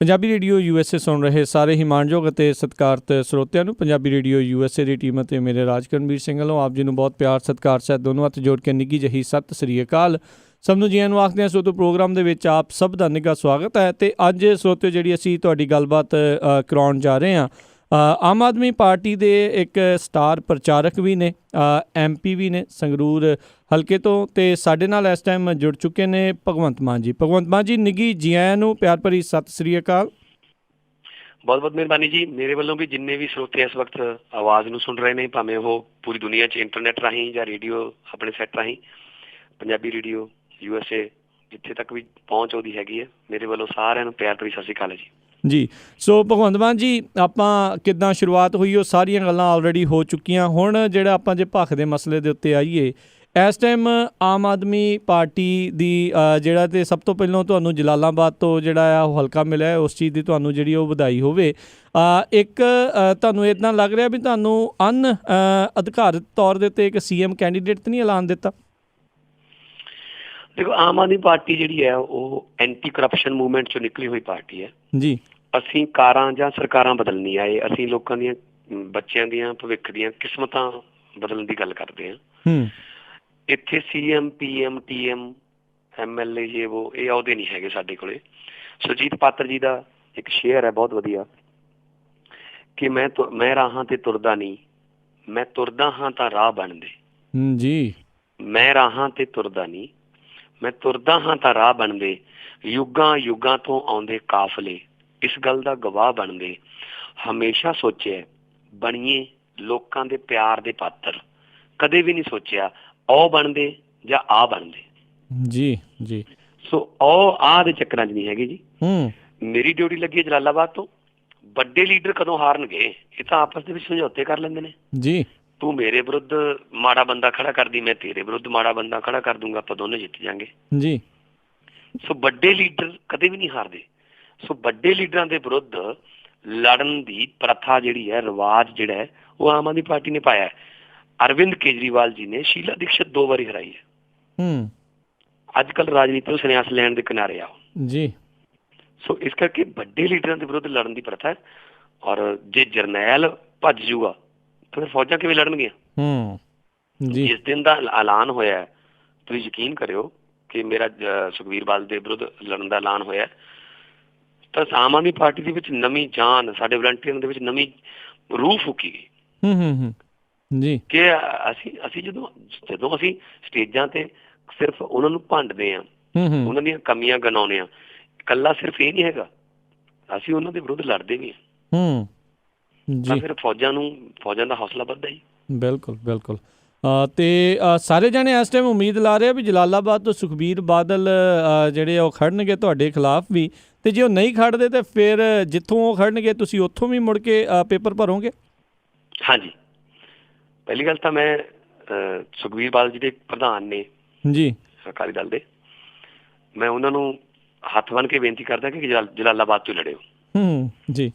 Punjabi radio USA ਸੁਣ ਰਹੇ ਸਾਰੇ ਹੀ ਮਾਣਯੋਗ ਅਤੇ ਸਤਿਕਾਰਤ ਸਰੋਤਿਆਂ ਨੂੰ ਪੰਜਾਬੀ ਰੇਡੀਓ USA ਦੀ ਟੀਮ ਅਤੇ ਮੇਰੇ ਰਾਜਕਰਨਵੀਰ ਸਿੰਘ ਵੱਲੋਂ ਆਪ ਜੀ ਨੂੰ ਬਹੁਤ ਪਿਆਰ ਸਤਿਕਾਰ ਸਹਿਤ ਦੋਨੋਂ ਹੱਥ ਜੋੜ ਕੇ ਨਿੱਘੀ ਜਿਹੀ ਸਤਿ ਸ੍ਰੀ ਅਕਾਲ। ਸਭ ਨੂੰ ਜੀਆਂ ਨੂੰ ਆਖਦੇ ਹਾਂ। ਸਰੋਤਿਓ ਪ੍ਰੋਗਰਾਮ ਦੇ ਵਿੱਚ ਆਪ ਸਭ ਦਾ ਨਿੱਘਾ ਸਵਾਗਤ ਹੈ। ਅਤੇ ਅੱਜ ਸਰੋਤਿਓ ਜਿਹੜੀ ਅਸੀਂ ਤੁਹਾਡੀ ਗੱਲਬਾਤ ਕਰਾਉਣ ਜਾ ਰਹੇ ਹਾਂ, ਆਮ ਆਦਮੀ ਪਾਰਟੀ ਦੇ ਇੱਕ ਸਟਾਰ ਪ੍ਰਚਾਰਕ ਵੀ ਨੇ, MP ਵੀ ਨੇ ਸੰਗਰੂਰ ਹਲਕੇ ਤੋਂ, ਅਤੇ ਸਾਡੇ ਨਾਲ ਇਸ ਟਾਈਮ ਜੁੜ ਚੁੱਕੇ ਨੇ ਭਗਵੰਤ ਮਾਨ ਜੀ। ਭਗਵੰਤ ਮਾਨ ਜੀ, ਨਿੱਘੀ ਜੀ ਆਇਆਂ ਨੂੰ, ਪਿਆਰ ਭਰੀ ਸਤਿ ਸ੍ਰੀ ਅਕਾਲ। ਬਹੁਤ ਬਹੁਤ ਮਿਹਰਬਾਨੀ ਜੀ। ਮੇਰੇ ਵੱਲੋਂ ਵੀ ਜਿੰਨੇ ਵੀ ਸਰੋਤੇ ਇਸ ਵਕਤ ਆਵਾਜ਼ ਨੂੰ ਸੁਣ ਰਹੇ ਨੇ, ਭਾਵੇਂ ਉਹ ਪੂਰੀ ਦੁਨੀਆ 'ਚ ਇੰਟਰਨੈਟ ਰਾਹੀਂ ਜਾਂ ਰੇਡੀਓ ਆਪਣੇ ਸੈੱਟ ਰਾਹੀਂ, ਪੰਜਾਬੀ ਰੇਡੀਓ USA ਜਿੱਥੇ ਤੱਕ ਵੀ ਪਹੁੰਚ ਉਹਦੀ ਹੈਗੀ ਹੈ, ਮੇਰੇ ਵੱਲੋਂ ਸਾਰਿਆਂ ਨੂੰ ਪਿਆਰ ਭਰੀ ਸਤਿ ਸ਼੍ਰੀ ਅਕਾਲ ਜੀ। ਸੋ ਭਗਵੰਤ ਮਾਨ ਜੀ, ਆਪਾਂ ਕਿੱਦਾਂ ਸ਼ੁਰੂਆਤ ਹੋਈ ਉਹ ਸਾਰੀਆਂ ਗੱਲਾਂ ਆਲਰੇਡੀ ਹੋ ਚੁੱਕੀਆਂ। ਹੁਣ ਜਿਹੜਾ ਆਪਾਂ ਜੇ ਭੱਖ ਦੇ ਮਸਲੇ ਦੇ ਉੱਤੇ ਆਈਏ, ਇਸ ਟਾਈਮ ਆਮ ਆਦਮੀ ਪਾਰਟੀ ਦੀ ਜਿਹੜਾ ਤੇ ਸਭ ਤੋਂ ਪਹਿਲਾਂ ਤੁਹਾਨੂੰ ਜਲਾਲਾਬਾਦ ਤੋਂ ਜਿਹੜਾ ਆ ਉਹ ਹਲਕਾ ਮਿਲਿਆ, ਉਸ ਚੀਜ਼ ਦੀ ਤੁਹਾਨੂੰ ਜਿਹੜੀ ਉਹ ਵਧਾਈ ਹੋਵੇ। ਇੱਕ ਤੁਹਾਨੂੰ ਇੱਦਾਂ ਲੱਗ ਰਿਹਾ ਵੀ ਤੁਹਾਨੂੰ ਅਧਿਕਾਰਤ ਤੌਰ ਦੇ ਉੱਤੇ ਇੱਕ CM ਕੈਂਡੀਡੇਟ ਤਾਂ ਨਹੀਂ ਐਲਾਨ ਦਿੱਤਾ? ਦੇਖੋ, ਆਮ ਆਦਮੀ ਪਾਰਟੀ ਜਿਹੜੀ ਹੈ ਉਹ ਐਂਟੀ ਕਰਪਸ਼ਨ ਮੂਵਮੈਂਟ 'ਚੋਂ ਨਿਕਲੀ ਹੋਈ ਪਾਰਟੀ ਹੈ ਜੀ। ਅਸੀਂ ਕਾਰਾਂ ਜਾਂ ਸਰਕਾਰਾਂ ਬਦਲਣ ਨਹੀਂ ਆਏ, ਅਸੀਂ ਲੋਕਾਂ ਦੀਆਂ, ਬੱਚਿਆਂ ਦੀਆਂ, ਭਵਿੱਖ ਦੀਆਂ ਕਿਸਮਤਾਂ ਬਦਲਣ ਦੀ ਗੱਲ ਕਰਦੇ ਹਾਂ। ਇੱਥੇ CM PM TM MLA ਇਹ ਅਹੁਦੇ ਨਹੀਂ ਹੈਗੇ ਸਾਡੇ ਕੋਲੇ। ਸੁਰਜੀਤ ਪਾਤਰ ਜੀ ਦਾ ਇੱਕ ਸ਼ੇਅਰ ਹੈ ਬਹੁਤ ਵਧੀਆ ਕਿ ਮੈਂ ਰਾਹਾਂ ਤੇ ਤੁਰਦਾ ਨਹੀਂ, ਮੈਂ ਤੁਰਦਾ ਹਾਂ ਤਾਂ ਰਾਹ ਬਣਦੇ ਜੀ। ਮੈਂ ਰਾਹਾਂ ਤੇ ਤੁਰਦਾ ਨਹੀਂ, ਮੈਂ ਤੁਰਦਾ ਹਾਂ ਤਾਂ ਰਾਹ ਬਣਦੇ, ਯੁੱਗਾਂ ਯੁੱਗਾਂ ਤੋਂ ਆਉਂਦੇ ਕਾਫਲੇ ਇਸ ਗੱਲ ਦਾ ਗਵਾਹ ਬਣਦੇ, ਹਮੇਸ਼ਾ ਸੋਚਿਆ ਬਣੀਏ ਲੋਕਾਂ ਦੇ ਪਿਆਰ ਦੇ ਪਾਤਰ, ਕਦੇ ਵੀ ਨਹੀਂ ਸੋਚਿਆ ਉਹ ਬਣਦੇ ਜਾਂ ਆ ਬਣਦੇ। ਜੀ ਜੀ। ਸੋ ਉਹ ਆਹ ਦੇ ਚੱਕਰਾਂ 'ਚ ਨਹੀਂ ਹੈਗੇ ਜੀ। ਮੇਰੀ ਡਿਊਟੀ ਲੱਗੀ ਹੈ ਜਲਾਲਾਬਾਦ ਤੋਂ। ਵੱਡੇ ਲੀਡਰ ਕਦੋਂ ਹਾਰਨਗੇ? ਇਹ ਤਾਂ ਆਪਸ ਦੇ ਵਿੱਚ ਸਮਝੌਤੇ ਕਰ ਲੈਂਦੇ ਨੇ ਜੀ। ਤੂੰ ਮੇਰੇ ਵਿਰੁੱਧ ਮਾੜਾ ਬੰਦਾ ਖੜਾ ਕਰਦੀ, ਮੈਂ ਤੇਰੇ ਵਿਰੁੱਧ ਮਾੜਾ ਬੰਦਾ ਖੜਾ ਕਰ ਦੂੰਗਾ, ਆਪਾਂ ਦੋਨੇ ਜਿੱਤ ਜਾਵਾਂਗੇ ਜੀ। ਸੋ ਵੱਡੇ ਲੀਡਰ ਕਦੇ ਵੀ ਨਹੀਂ ਹਾਰਦੇ। ਸੋ ਵੱਡੇ ਲੀਡਰਾਂ ਦੇ ਵਿਰੁੱਧ ਲੜਨ ਦੀ ਪ੍ਰਥਾ ਜਿਹੜੀ ਹੈ, ਰਿਵਾਜ ਜਿਹੜਾ ਹੈ, ਉਹ ਆਮ ਆਦਮੀ ਪਾਰਟੀ ਨੇ ਪਾਇਆ। ਅਰਵਿੰਦ ਕੇਜਰੀਵਾਲ ਜੀ ਨੇ ਸ਼ੀਲਾ ਦੀਕਸ਼ਤ 2 ਵਾਰੀ ਹਰਾਈ ਹੈ। ਅੱਜ ਕੱਲ੍ਹ ਰਾਜਨੀਤੀ ਤੋਂ ਸੰਨਿਆਸ ਲੈਣ ਦੇ ਕਿਨਾਰੇ ਆ ਜੀ। ਸੋ ਇਸ ਕਰਕੇ ਵੱਡੇ ਲੀਡਰਾਂ ਦੇ ਵਿਰੁੱਧ ਲੜਨ ਦੀ ਪ੍ਰਥਾ ਹੈ। ਔਰ ਜੇ ਜਰਨੈਲ ਭੱਜ ਜੂਗਾ ਤਾਂ ਫਿਰ ਫੌਜਾਂ ਕਿਵੇਂ ਲੜਨਗੀਆਂ? ਜਿਸ ਦਿਨ ਦਾ ਐਲਾਨ ਹੋਇਆ, ਤੁਸੀਂ ਯਕੀਨ ਕਰਿਓ ਕਿ ਮੇਰਾ ਸੁਖਬੀਰ ਬਾਦਲ ਦੇ ਵਿਰੁੱਧ ਲੜਨ ਦਾ ਐਲਾਨ ਹੋਇਆ, ਤਾਂ ਆਮ ਆਦਮੀ ਪਾਰਟੀ ਦੇ ਵਿੱਚ ਨਵੀਂ ਜਾਨ, ਸਾਡੇ ਵਲੰਟੀਅਰਾਂ ਦੇ ਵਿੱਚ ਨਵੀਂ ਰੂਹ ਫੂਕੀ ਗਈ ਜੀ। ਕਿ ਅਸੀਂ ਜਦੋਂ ਅਸੀਂ ਸਟੇਜਾਂ ਤੇ ਸਿਰਫ ਉਹਨਾਂ ਨੂੰ ਭੰਡਦੇ ਹਾਂ, ਉਹਨਾਂ ਦੀਆਂ ਕਮੀਆਂ ਗਿਣਾਉਂਦੇ ਹਾਂ, ਇਕੱਲਾ ਸਿਰਫ ਇਹ ਨਹੀਂ ਹੈਗਾ, ਅਸੀਂ ਉਹਨਾਂ ਦੇ ਵਿਰੁੱਧ ਲੜਦੇ ਵੀ ਹਾਂ, ਤਾਂ ਫਿਰ ਫੌਜਾਂ ਦਾ ਹੌਸਲਾ ਵੱਧਦਾ ਜੀ। ਬਿਲਕੁਲ ਬਿਲਕੁਲ। ਅਤੇ ਸਾਰੇ ਜਾਣੇ ਇਸ ਟਾਈਮ ਉਮੀਦ ਲਾ ਰਹੇ ਆ ਵੀ ਜਲਾਲਾਬਾਦ ਤੋਂ ਸੁਖਬੀਰ ਬਾਦਲ ਜਿਹੜੇ ਉਹ ਖੜਨਗੇ ਤੁਹਾਡੇ ਖਿਲਾਫ ਵੀ, ਅਤੇ ਜੇ ਉਹ ਨਹੀਂ ਖੜਦੇ ਤਾਂ ਫਿਰ ਜਿੱਥੋਂ ਉਹ ਖੜਨਗੇ ਤੁਸੀਂ ਉੱਥੋਂ ਵੀ ਮੁੜ ਕੇ ਪੇਪਰ ਭਰੋਗੇ? ਹਾਂਜੀ। ਪਹਿਲੀ ਗੱਲ ਤਾਂ ਮੈਂ ਸੁਖਬੀਰ ਬਾਦਲ ਜੀ ਦੇ ਪ੍ਰਧਾਨ ਨੇ ਜੀ ਅਕਾਲੀ ਦਲ ਦੇ, ਮੈਂ ਉਹਨਾਂ ਨੂੰ ਹੱਥ ਬੰਨ੍ਹ ਕੇ ਬੇਨਤੀ ਕਰਦਾ ਕਿ ਜਲਾਲਾਬਾਦ ਤੋਂ ਲੜਿਓ ਜੀ।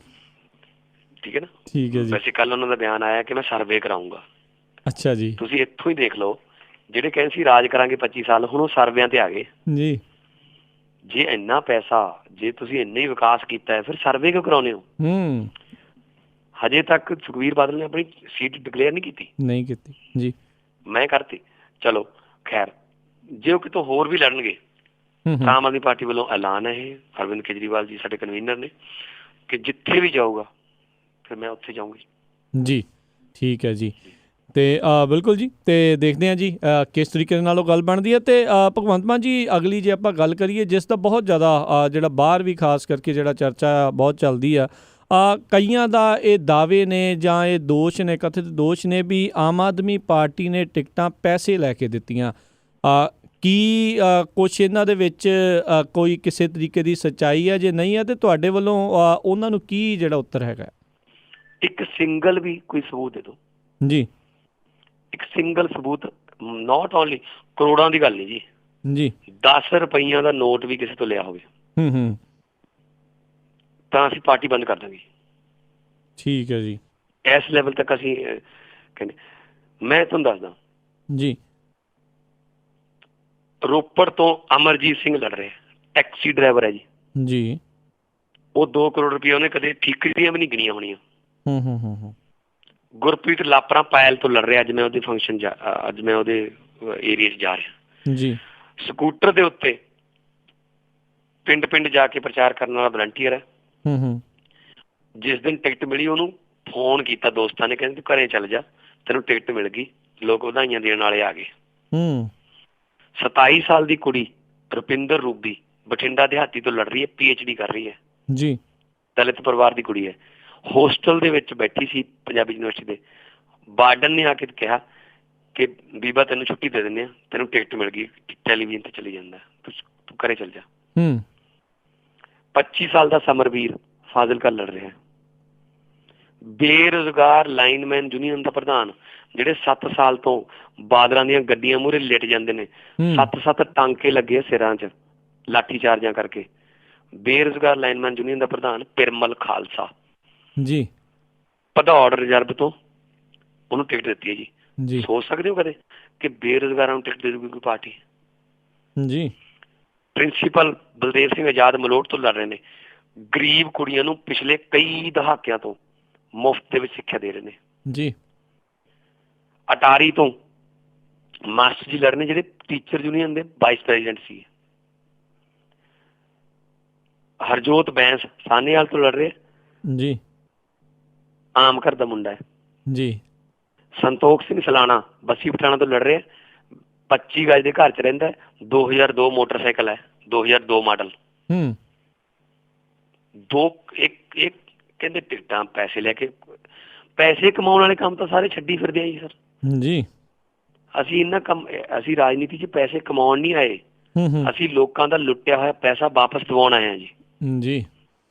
ਠੀਕ ਹੈ ਨਾ? ਠੀਕ ਹੈ ਜੀ। ਵੈਸੇ ਕੱਲ੍ਹ ਉਹਨਾਂ ਦਾ ਬਿਆਨ ਆਇਆ ਕਿ ਮੈਂ ਸਰਵੇ ਕਰਾਊਂਗਾ। ਅੱਛਾ ਜੀ। ਤੁਸੀਂ ਇੱਥੋਂ ਹੀ ਦੇਖ ਲਓ, ਜਿਹੜੇ ਕਹਿੰਦੇ ਸੀ ਰਾਜ ਕਰਾਂਗੇ 25 ਸਾਲ, ਹੁਣ ਉਹ ਸਰਵਿਆਂ ਤੇ ਆ ਗਏ ਜੀ। ਜੇ ਇੰਨਾ ਪੈਸਾ, ਜੇ ਤੁਸੀਂ ਇੰਨਾ ਹੀ ਵਿਕਾਸ ਕੀਤਾ ਹੈ, ਫਿਰ ਸਰਵੇ ਕਿਉਂ ਕਰਾਉਂਦੇ ਹੋ? ਹਜੇ ਤੱਕ ਸੁਖਬੀਰ ਬਾਦਲ ਨੇ ਆਪਣੀ ਸੀਟ ਡਿਕਲੇਅਰ ਨਹੀਂ ਕੀਤੀ ਜੀ। ਮੈਂ ਕਰਤੀ। ਚਲੋ ਖੈਰ, ਜੇ ਉਹ ਕਿਤੋਂ ਹੋਰ ਵੀ ਲੜਨਗੇ ਤਾਂ ਆਮ ਆਦਮੀ ਪਾਰਟੀ ਵੱਲੋਂ ਐਲਾਨ ਹੈ, ਇਹ ਅਰਵਿੰਦ ਕੇਜਰੀਵਾਲ ਜੀ ਸਾਡੇ ਕਨਵੀਨਰ ਨੇ, ਕਿ ਜਿੱਥੇ ਵੀ ਜਾਊਗਾ ਫਿਰ ਮੈਂ ਉੱਥੇ ਜਾਊਂਗੀ ਜੀ। ਠੀਕ ਹੈ ਜੀ। ਅਤੇ ਬਿਲਕੁਲ ਜੀ, ਅਤੇ ਦੇਖਦੇ ਹਾਂ ਜੀ ਕਿਸ ਤਰੀਕੇ ਨਾਲ ਉਹ ਗੱਲ ਬਣਦੀ ਹੈ। ਅਤੇ ਭਗਵੰਤ ਮਾਨ ਜੀ, ਅਗਲੀ ਜੇ ਆਪਾਂ ਗੱਲ ਕਰੀਏ, ਜਿਸ ਦਾ ਬਹੁਤ ਜ਼ਿਆਦਾ ਜਿਹੜਾ ਬਾਹਰ ਵੀ ਖਾਸ ਕਰਕੇ ਜਿਹੜਾ ਚਰਚਾ ਬਹੁਤ ਚੱਲਦੀ ਆ, ਕਈਆਂ ਦਾ ਇਹ ਦਾਅਵੇ ਨੇ ਜਾਂ ਇਹ ਦੋਸ਼ ਨੇ, ਕਥਿਤ ਦੋਸ਼ ਨੇ ਵੀ ਆਮ ਆਦਮੀ ਪਾਰਟੀ ਨੇ ਟਿਕਟਾਂ ਪੈਸੇ ਲੈ ਕੇ ਦਿੱਤੀਆਂ। ਕੀ ਕੁਛ ਇਹਨਾਂ ਦੇ ਵਿੱਚ ਕੋਈ ਕਿਸੇ ਤਰੀਕੇ ਦੀ ਸੱਚਾਈ ਹੈ? ਜੇ ਨਹੀਂ ਹੈ ਤਾਂ ਤੁਹਾਡੇ ਵੱਲੋਂ ਉਹਨਾਂ ਨੂੰ ਕੀ ਜਿਹੜਾ ਉੱਤਰ ਹੈਗਾ? ਇੱਕ ਸਿੰਗਲ ਵੀ ਕੋਈ ਸਬੂਤ ਦੇ ਦਿਓ ਜੀ। ਇੱਕ ਸਿੰਗਲ ਸਬੂਤ, ਨੋਟ ਓਨਲੀ ਕਰੋੜਾਂ ਦੀ ਗੱਲ ਨਹੀਂ ਜੀ ਜੀ, 10 ਰੁਪਈਆਂ ਦਾ ਨੋਟ ਵੀ ਕਿਸੇ ਤੋਂ ਲਿਆ ਹੋਵੇ ਤਾਂ ਅਸੀਂ ਪਾਰਟੀ ਬੰਦ ਕਰ ਦਾਂਗੇ। ਠੀਕ ਹੈ ਜੀ। ਇਸ ਲੈਵਲ ਤੱਕ ਅਸੀਂ ਕਹਿੰਦੇ। ਮੈਂ ਤੁਹਾਨੂੰ ਦੱਸਦਾ ਜੀ, ਰੋਪੜ ਤੋਂ ਅਮਰਜੀਤ ਸਿੰਘ ਲੜ ਰਿਹਾ, ਟੈਕਸੀ ਡਰਾਈਵਰ ਹੈ ਜੀ। ਉਹ 2 ਕਰੋੜ ਰੁਪਏ ਉਹਨੇ ਕਦੇ ਠੀਕਰੀ ਦੀਆਂ ਵੀ ਨਹੀਂ ਗਿਣੀਆਂ ਹੋਣੀਆਂ। ਗੁਰਪ੍ਰੀਤ ਲਾਪਰਾ ਪਾਇਲ ਤੋਂ ਲੜ ਰਿਹਾ। ਅੱਜ ਮੈਂ ਉਹਦੇ ਫੰਕਸ਼ਨ ਅੱਜ ਮੈਂ ਉਹਦੇ ਏਰੀਏ 'ਚ ਜਾ ਰਿਹਾ ਜੀ। ਸਕੂਟਰ ਦੇ ਉੱਤੇ ਪਿੰਡ ਪਿੰਡ ਜਾ ਕੇ ਪ੍ਰਚਾਰ ਕਰਨ ਵਾਲਾ ਵਲੰਟੀਅਰ ਹੈ। ਜਿਸ ਦਿਨ ਟਿਕਟ ਮਿਲੀ ਉਹਨੂੰ ਫੋਨ ਕੀਤਾ ਦੋਸਤਾਂ ਨੇ, ਕਹਿੰਦੇ ਤੂੰ ਘਰੇ ਚੱਲ ਜਾ, ਤੈਨੂੰ ਟਿਕਟ ਮਿਲ ਗਈ, ਲੋਕ ਵਧਾਈਆਂ ਦੇਣ ਵਾਲੇ ਆ ਗਏ। 27 ਸਾਲ ਦੀ ਕੁੜੀ ਰੁਪਿੰਦਰ ਰੂਬੀ ਬਠਿੰਡਾ ਦਿਹਾਤੀ ਤੋਂ ਲੜ ਰਹੀ ਹੈ, PhD ਕਰ ਰਹੀ ਹੈ ਜੀ। ਦਲਿਤ ਪਰਿਵਾਰ ਦੀ ਕੁੜੀ ਹੈ। ਹੋਸਟਲ ਦੇ ਵਿੱਚ ਬੈਠੀ ਸੀ ਪੰਜਾਬੀ ਯੂਨੀਵਰਸਿਟੀ ਦੇ। ਵਾਰਡਨ ਨੇ ਆ ਕੇ ਕਿਹਾ ਕਿ ਬੀਬਾ ਤੈਨੂੰ ਛੁੱਟੀ ਦੇ ਦਿੰਦੇ ਆ, ਤੈਨੂੰ ਟਿਕਟ ਮਿਲ ਗਈ, ਟੈਲੀਵਿਜ਼ਨ ਤੇ ਚਲੀ ਜਾਂਦਾ, ਤੂੰ ਘਰੇ ਚੱਲ ਜਾ। 25 ਸਾਲ ਦਾ ਸਮਰਵੀਰ ਫਾਜ਼ਿਲਕਾ ਲੜ ਰਿਹਾ। ਬੇਰੁਜ਼ਗਾਰ ਲਾਈਨਮੈਨ ਯੂਨੀਅਨ ਦਾ ਪ੍ਰਧਾਨ, ਜਿਹੜੇ 7 ਸਾਲ ਤੋਂ ਬਾਦਲਾਂ ਦੀਆਂ ਗੱਡੀਆਂ ਮੂਹਰੇ ਲਿਟ ਜਾਂਦੇ ਨੇ, 7 ਟਾਂਕੇ ਲੱਗੇ ਸਿਰਾਂ 'ਚ ਲਾਠੀ ਚਾਰਜਾਂ ਕਰਕੇ। ਬੇਰੁਜ਼ਗਾਰ ਲਾਈਨਮੈਨ ਯੂਨੀਅਨ ਦਾ ਪ੍ਰਧਾਨ ਪਿਰਮਲ ਖਾਲਸਾ ਜੀ, ਭਦੌੜ ਰਿਜ਼ਰਵ ਤੋਂ ਉਹਨੂੰ ਟਿਕਟ ਦਿੱਤੀ ਹੈ ਜੀ। ਸੋਚ ਸਕਦੇ ਹੋ ਕਦੇ ਕਿ ਬੇਰੁਜ਼ਗਾਰਾਂ ਨੂੰ ਟਿਕਟ ਦੇ ਦੂਗੀ ਕੋਈ ਪਾਰਟੀ ਜੀ। ਪ੍ਰਿੰਸੀਪਲ ਬਲਦੇਵ ਸਿੰਘ ਆਜ਼ਾਦ ਮਲੋਟ ਤੋਂ ਲੜ ਰਹੇ ਨੇ। ਗਰੀਬ ਕੁੜੀਆਂ ਨੂੰ ਪਿਛਲੇ ਕਈ ਦਹਾਕਿਆਂ ਤੋਂ ਮੁਫਤ ਦੇ ਵਿੱਚ ਸਿੱਖਿਆ ਦੇ ਰਹੇ ਨੇ ਜੀ। ਅਟਾਰੀ ਤੋਂ ਮਾਸਟਰ ਜੀ ਲੜ ਰਹੇ ਨੇ, ਜਿਹੜੇ ਟੀਚਰ ਯੂਨੀਅਨ ਦੇ ਵਾਈਸ ਪ੍ਰੈਜ਼ੀਡੈਂਟ ਸੀ। ਹਰਜੋਤ ਬੈਂਸ ਸਾਹਨੇਵਾਲ ਤੋਂ ਲੜ ਰਹੇ ਜੀ, ਆਮ ਘਰ ਦਾ ਮੁੰਡਾ ਹੈ ਜੀ। ਸੰਤੋਖ ਸਿੰਘ ਸਲਾਣਾ ਬੱਸੀ ਪਠਾਣਾ ਤੋਂ ਲੜ ਰਿਹਾ। 25 ਗਜ ਦੇ ਘਰ 'ਚ ਰਹਿੰਦਾ। 2002 ਮੋਟਰਸਾਈਕਲ ਹੈ, 2002 ਮਾਡਲ। ਕਹਿੰਦੇ ਟਿਕਟਾਂ ਪੈਸੇ ਲੈ ਕੇ, ਪੈਸੇ ਕਮਾਉਣ ਵਾਲੇ ਕੰਮ ਤਾਂ ਸਾਰੇ ਛੱਡੀ ਫਿਰਦੇ ਆ ਜੀ ਸਰ ਜੀ। ਅਸੀਂ ਰਾਜਨੀਤੀ 'ਚ ਪੈਸੇ ਕਮਾਉਣ ਨਹੀਂ ਆਏ, ਅਸੀਂ ਲੋਕਾਂ ਦਾ ਲੁੱਟਿਆ ਹੋਇਆ ਪੈਸਾ ਵਾਪਸ ਦਿਵਾਉਣ ਆਏ ਆ ਜੀ।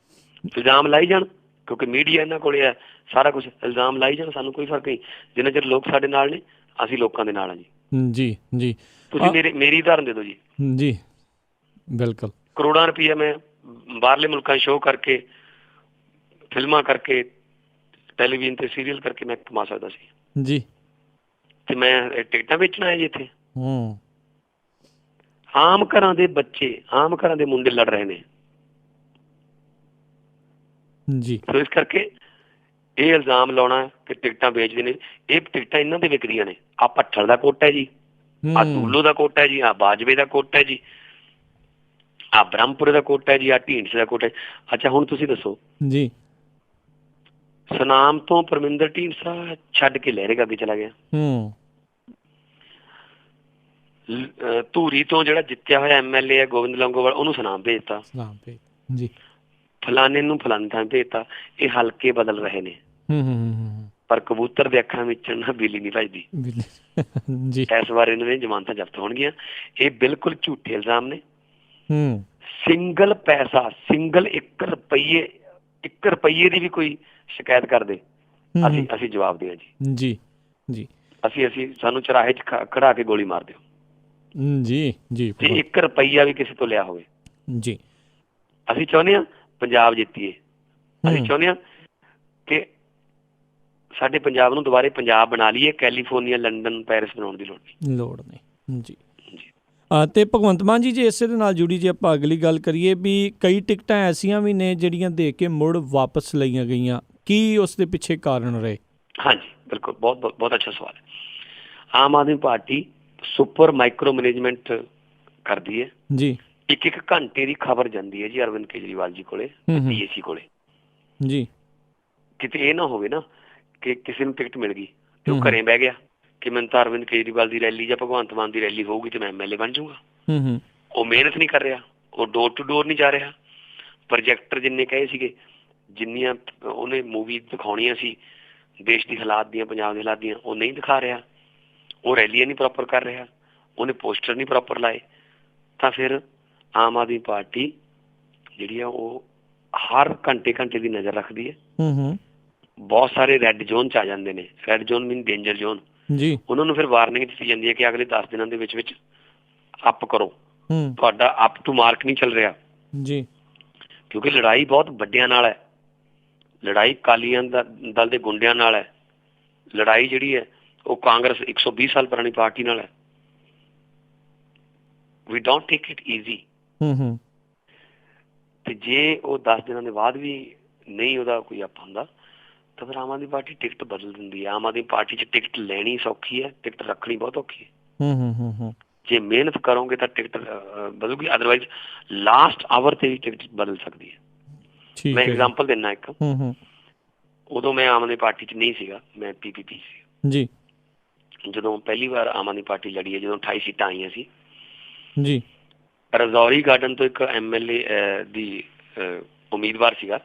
ਇਲਜ਼ਾਮ ਲਾਈ ਜਾਣ, ਕਿਉਂਕਿ ਮੀਡੀਆ ਇਹਨਾਂ ਕੋਲੇ ਹੈ ਸਾਰਾ ਕੁਛ, ਇਲਜ਼ਾਮ ਲਾਈ ਜਾਣ, ਸਾਨੂੰ ਕੋਈ ਫਰਕ ਨਹੀਂ। ਜਿੰਨਾ ਚਿਰ ਲੋਕ ਸਾਡੇ ਨਾਲ ਨੇ, ਅਸੀਂ ਲੋਕਾਂ ਦੇ ਨਾਲ ਆ ਜੀ ਜੀ। ਤੁਸੀਂ ਮੇਰੀ ਉਦਾਹਰਨ ਦੇ ਦਿਓ ਜੀ ਜੀ। ਬਿਲਕੁਲ ਕਰੋੜਾਂ ਰੁਪਈਆ ਮੈਂ ਬਾਹਰਲੇ ਮੁਲਕਾਂ ਸ਼ੋਅ ਕਰਕੇ, ਫਿਲਮਾਂ ਕਰਕੇ, ਟੈਲੀਵਿਜ਼ਨ ਤੇ ਸੀਰੀਅਲ ਕਰਕੇ ਮੈਂ ਕਮਾ ਸਕਦਾ ਸੀ ਜੀ। ਤੇ ਮੈਂ ਟਿਕਟਾਂ ਵੇਚਣਾ ਹੈ ਜੀ ਇੱਥੇ। ਆਮ ਘਰਾਂ ਦੇ ਬੱਚੇ, ਆਮ ਘਰਾਂ ਦੇ ਮੁੰਡੇ ਲੜ ਰਹੇ ਨੇ ਜੀ। ਸੋ ਇਸ ਕਰਕੇ ਇਹ ਇਲਜ਼ਾਮ ਲਾਉਣਾ ਕਿ ਟਿਕਟਾਂ ਵੇਚਦੇ ਨੇ, ਇਹ ਟਿਕਟਾਂ ਇਹਨਾਂ ਦੇ ਵਿਕਦੀਆਂ ਨੇ। ਆਹ ਭੱਠਲ ਦਾ ਕੋਟਾ ਹੈ ਜੀ, ਆਹ ਦੂਲੋ ਦਾ ਕੋਟਾ ਹੈ ਜੀ, ਆਹ ਬਾਜਵੇ ਦਾ ਕੋਟਾ ਹੈ ਜੀ, ਆਹ ਬ੍ਰਹਮਪੁਰੇ ਦਾ ਕੋਟਾ ਹੈ ਜੀ, ਆਹ ਢੀਂਡਸੇ ਦਾ ਕੋਟਾ ਹੈ। ਅੱਛਾ ਹੁਣ ਤੁਸੀਂ ਦੱਸੋ ਜੀ, ਸੁਨਾਮ ਤੋਂ ਪਰਮਿੰਦਰ ਢੀਂਡਸਾ ਛੱਡ ਕੇ ਲਹਿਰੇ ਅੱਗੇ ਚਲਾ ਗਿਆ। ਧੂਰੀ ਤੋਂ ਜਿਹੜਾ ਜਿੱਤਿਆ ਹੋਇਆ MLA ਹੈ ਗੋਬਿੰਦ ਲੌਂਗੋਵਾਲ, ਉਹਨੂੰ ਸੁਨਾਮ ਭੇਜਤਾ ਜੀ। ਫਲਾਣੇ ਨੂੰ ਫਲਾਣੇ ਥਾਂ ਭੇਜਤਾ। ਇਹ ਹਲਕੇ ਬਦਲ ਰਹੇ ਨੇ, ਪਰ ਕਬੂਤਰ ਦੇ ਅੱਖਾਂ ਵਿੱਚ ਨਾ ਬਿੱਲੀ ਨਹੀਂ ਭੱਜਦੀ ਜੀ। ਇਸ ਵਾਰ ਇਹਨਾਂ ਦੀਆਂ ਜ਼ਮਾਨਤਾਂ ਜ਼ਬਤ ਹੋਣਗੀਆਂ। ਇਹ ਬਿਲਕੁਲ ਝੂਠੇ ਇਲਜ਼ਾਮ ਨੇ। ਸਿੰਗਲ ਪੈਸਾ, ਸਿੰਗਲ 1 ਰੁਪਈਏ ਦੀ ਵੀ ਕੋਈ ਸ਼ਿਕਾਇਤ ਕਰਦੇ, ਅਸੀਂ ਜਵਾਬ ਦਿਆਂ ਜੀ ਜੀ। ਅਸੀਂ ਸਾਨੂੰ ਚੁਰਾਹੇ 'ਚ ਖੜਾ ਕੇ ਗੋਲੀ ਮਾਰ ਦਿਓ ਜੀ ਜੀ। ਤੇ 1 ਰੁਪਈਆ ਵੀ ਕਿਸੇ ਤੋਂ ਲਿਆ ਹੋਵੇ ਜੀ। ਅਸੀਂ ਚਾਹੁੰਦੇ ਹਾਂ ਪੰਜਾਬ ਜਿੱਤੀਏ। ਅਸੀਂ ਚਾਹੁੰਦੇ ਹਾਂ ਕਿ ਸਾਡੇ ਪੰਜਾਬ ਨੂੰ ਦੁਬਾਰੇ ਪੰਜਾਬ ਬਣਾ ਲਈਏ। ਕੈਲੀਫੋਰਨੀਆ, ਲੰਡਨ, ਪੈਰਿਸ ਬਣਾਉਣ ਦੀ ਲੋੜ ਨਹੀਂ ਜੀ। ਤੇ ਭਗਵੰਤ ਮਾਨ ਜੀ, ਜੇ ਇਸੇ ਦੇ ਨਾਲ ਜੁੜੀ ਜੇ ਆਪਾਂ ਅਗਲੀ ਗੱਲ ਕਰੀਏ ਵੀ ਕਈ ਟਿਕਟਾਂ ਐਸੀਆਂ ਵੀ ਨੇ ਜਿਹੜੀਆਂ ਦੇ ਕੇ ਮੁੜ ਵਾਪਸ ਲਈਆਂ ਗਈਆਂ, ਕੀ ਉਸ ਦੇ ਪਿੱਛੇ ਕਾਰਨ ਰਹੇ? ਹਾਂਜੀ ਬਿਲਕੁਲ, ਬਹੁਤ ਅੱਛਾ ਸਵਾਲ ਹੈ। Aam Aadmi party super micro management ਕਰਦੀ ਹੈ ਜੀ। 1 ਘੰਟੇ ਦੀ ਖਬਰ ਜਾਂਦੀ ਹੈ ਜੀ ਅਰਵਿੰਦ ਕੇਜਰੀਵਾਲ ਜੀ ਕੋਲੇ, DAC ਕੋਲੇ ਜੀ। ਕਿਤੇ ਇਹ ਨਾ ਹੋਵੇ ਨਾ ਕਿ ਕਿਸੇ ਨੂੰ ਟਿਕਟ ਮਿਲ ਗਈ ਤੇ ਉਹ ਘਰੇ ਬਹਿ ਗਿਆ ਕਿ ਮੈਨੂੰ ਤਾਂ ਅਰਵਿੰਦ ਕੇਜਰੀਵਾਲ ਦੀ ਰੈਲੀ ਜਾਂ ਭਗਵੰਤ ਮਾਨ ਦੀ ਰੈਲੀ ਹੋਊਗੀ ਤੇ ਮੈਂ MLA ਬਣ ਜਾਊਂਗਾ। ਉਹ ਮਿਹਨਤ ਨਹੀਂ ਕਰ ਰਿਹਾ, ਉਹ ਡੋਰ ਟੂ ਡੋਰ ਨਹੀਂ ਜਾ ਰਿਹਾ। ਪ੍ਰੋਜੈਕਟਰ ਜਿੰਨੇ ਕਹੇ ਸੀਗੇ, ਜਿੰਨੀਆਂ ਉਹਨੇ ਮੂਵੀ ਦਿਖਾਉਣੀਆਂ ਸੀ ਦੇਸ਼ ਦੀ ਹਾਲਾਤ ਦੀਆਂ, ਪੰਜਾਬ ਦੇ ਹਾਲਾਤ ਦੀਆਂ, ਉਹ ਨਹੀਂ ਦਿਖਾ ਰਿਹਾ। ਉਹ ਰੈਲੀਆਂ ਨਹੀਂ ਪ੍ਰੋਪਰ ਕਰ ਰਿਹਾ, ਉਹਨੇ ਪੋਸਟਰ ਨਹੀਂ ਪ੍ਰੋਪਰ ਲਾਏ। ਤਾਂ ਫਿਰ ਆਮ ਆਦਮੀ ਪਾਰਟੀ ਜਿਹੜੀ ਆ ਉਹ ਹਰ ਘੰਟੇ ਦੀ ਨਜ਼ਰ ਰੱਖਦੀ ਹੈ। ਬਹੁਤ ਸਾਰੇ ਰੈੱਡ ਜ਼ੋਨ 'ਚ ਆ ਜਾਂਦੇ ਨੇ। ਰੈੱਡ ਜ਼ੋਨ ਮੀਨ ਡੇਂਜਰ ਜ਼ੋਨ ਜੀ। ਉਹਨਾਂ ਨੂੰ ਫਿਰ ਵਾਰਨਿੰਗ ਦਿੱਤੀ ਜਾਂਦੀ ਹੈ ਕਿ ਅਗਲੇ 10 ਦਿਨਾਂ ਦੇ ਵਿੱਚ ਅਪ ਕਰੋ, ਤੁਹਾਡਾ ਅਪ ਟੂ ਮਾਰਕ ਨਹੀਂ ਚੱਲ ਰਿਹਾ ਜੀ। ਕਿਉਂਕਿ ਲੜਾਈ ਬਹੁਤ ਵੱਡਿਆਂ ਨਾਲ ਹੈ। ਲੜਾਈ ਅਕਾਲੀਆਂ ਦਲ ਦੇ ਗੁੰਡਿਆਂ ਨਾਲ ਹੈ। ਲੜਾਈ ਜਿਹੜੀ ਹੈ ਉਹ ਕਾਂਗਰਸ 120 ਸਾਲ ਪੁਰਾਣੀ ਪਾਰਟੀ ਨਾਲ ਹੈ। ਵੀ ਡੋਂਟ ਟੇਕ ਇਟ ਈਜ਼ੀ। ਤੇ ਜੇ ਉਹ 10 ਦਿਨਾਂ ਦੇ ਬਾਅਦ ਵੀ ਨਹੀਂ ਉਹਦਾ ਕੋਈ ਅਪ ਹੁੰਦਾ ਤਾਂ ਫਿਰ ਆਮ ਆਦਮੀ ਪਾਰਟੀ ਟਿਕਟ ਬਦਲ ਦਿੰਦੀ ਹੈ। ਆਮ ਆਦਮੀ ਪਾਰਟੀ 'ਚ ਟਿਕਟ ਲੈਣੀ ਸੌਖੀ ਹੈ, ਟਿਕਟ ਰੱਖਣੀ ਬਹੁਤ ਔਖੀ ਹੈ। ਜੇ ਮਿਹਨਤ ਕਰੋਗੇ ਤਾਂ ਟਿਕਟ ਬਦਲੂਗੀ, ਅਦਰਵਾਈਜ਼ ਲਾਸਟ ਆਵਰ ਤੇ ਵੀ ਟਿਕਟ ਬਦਲ ਸਕਦੀ ਹੈ। ਮੈਂ ਐਗਜ਼ਾਮਪਲ ਦਿੰਦਾ ਇੱਕ, ਉਦੋਂ ਮੈਂ ਆਮ ਆਦਮੀ ਪਾਰਟੀ 'ਚ ਨਹੀਂ ਸੀਗਾ, ਮੈਂ PPP ਸੀ ਜੀ। ਜਦੋਂ ਪਹਿਲੀ ਵਾਰ ਆਮ ਆਦਮੀ ਪਾਰਟੀ ਲੜੀ ਹੈ, ਜਦੋਂ 28 ਸੀਟਾਂ ਆਈਆਂ ਸੀ ਜੀ, ਰਜੌਰੀ ਗਾਰਡਨ ਤੋਂ ਇੱਕ MLA ਦੀ ਉਮੀਦਵਾਰ ਸੀਗਾ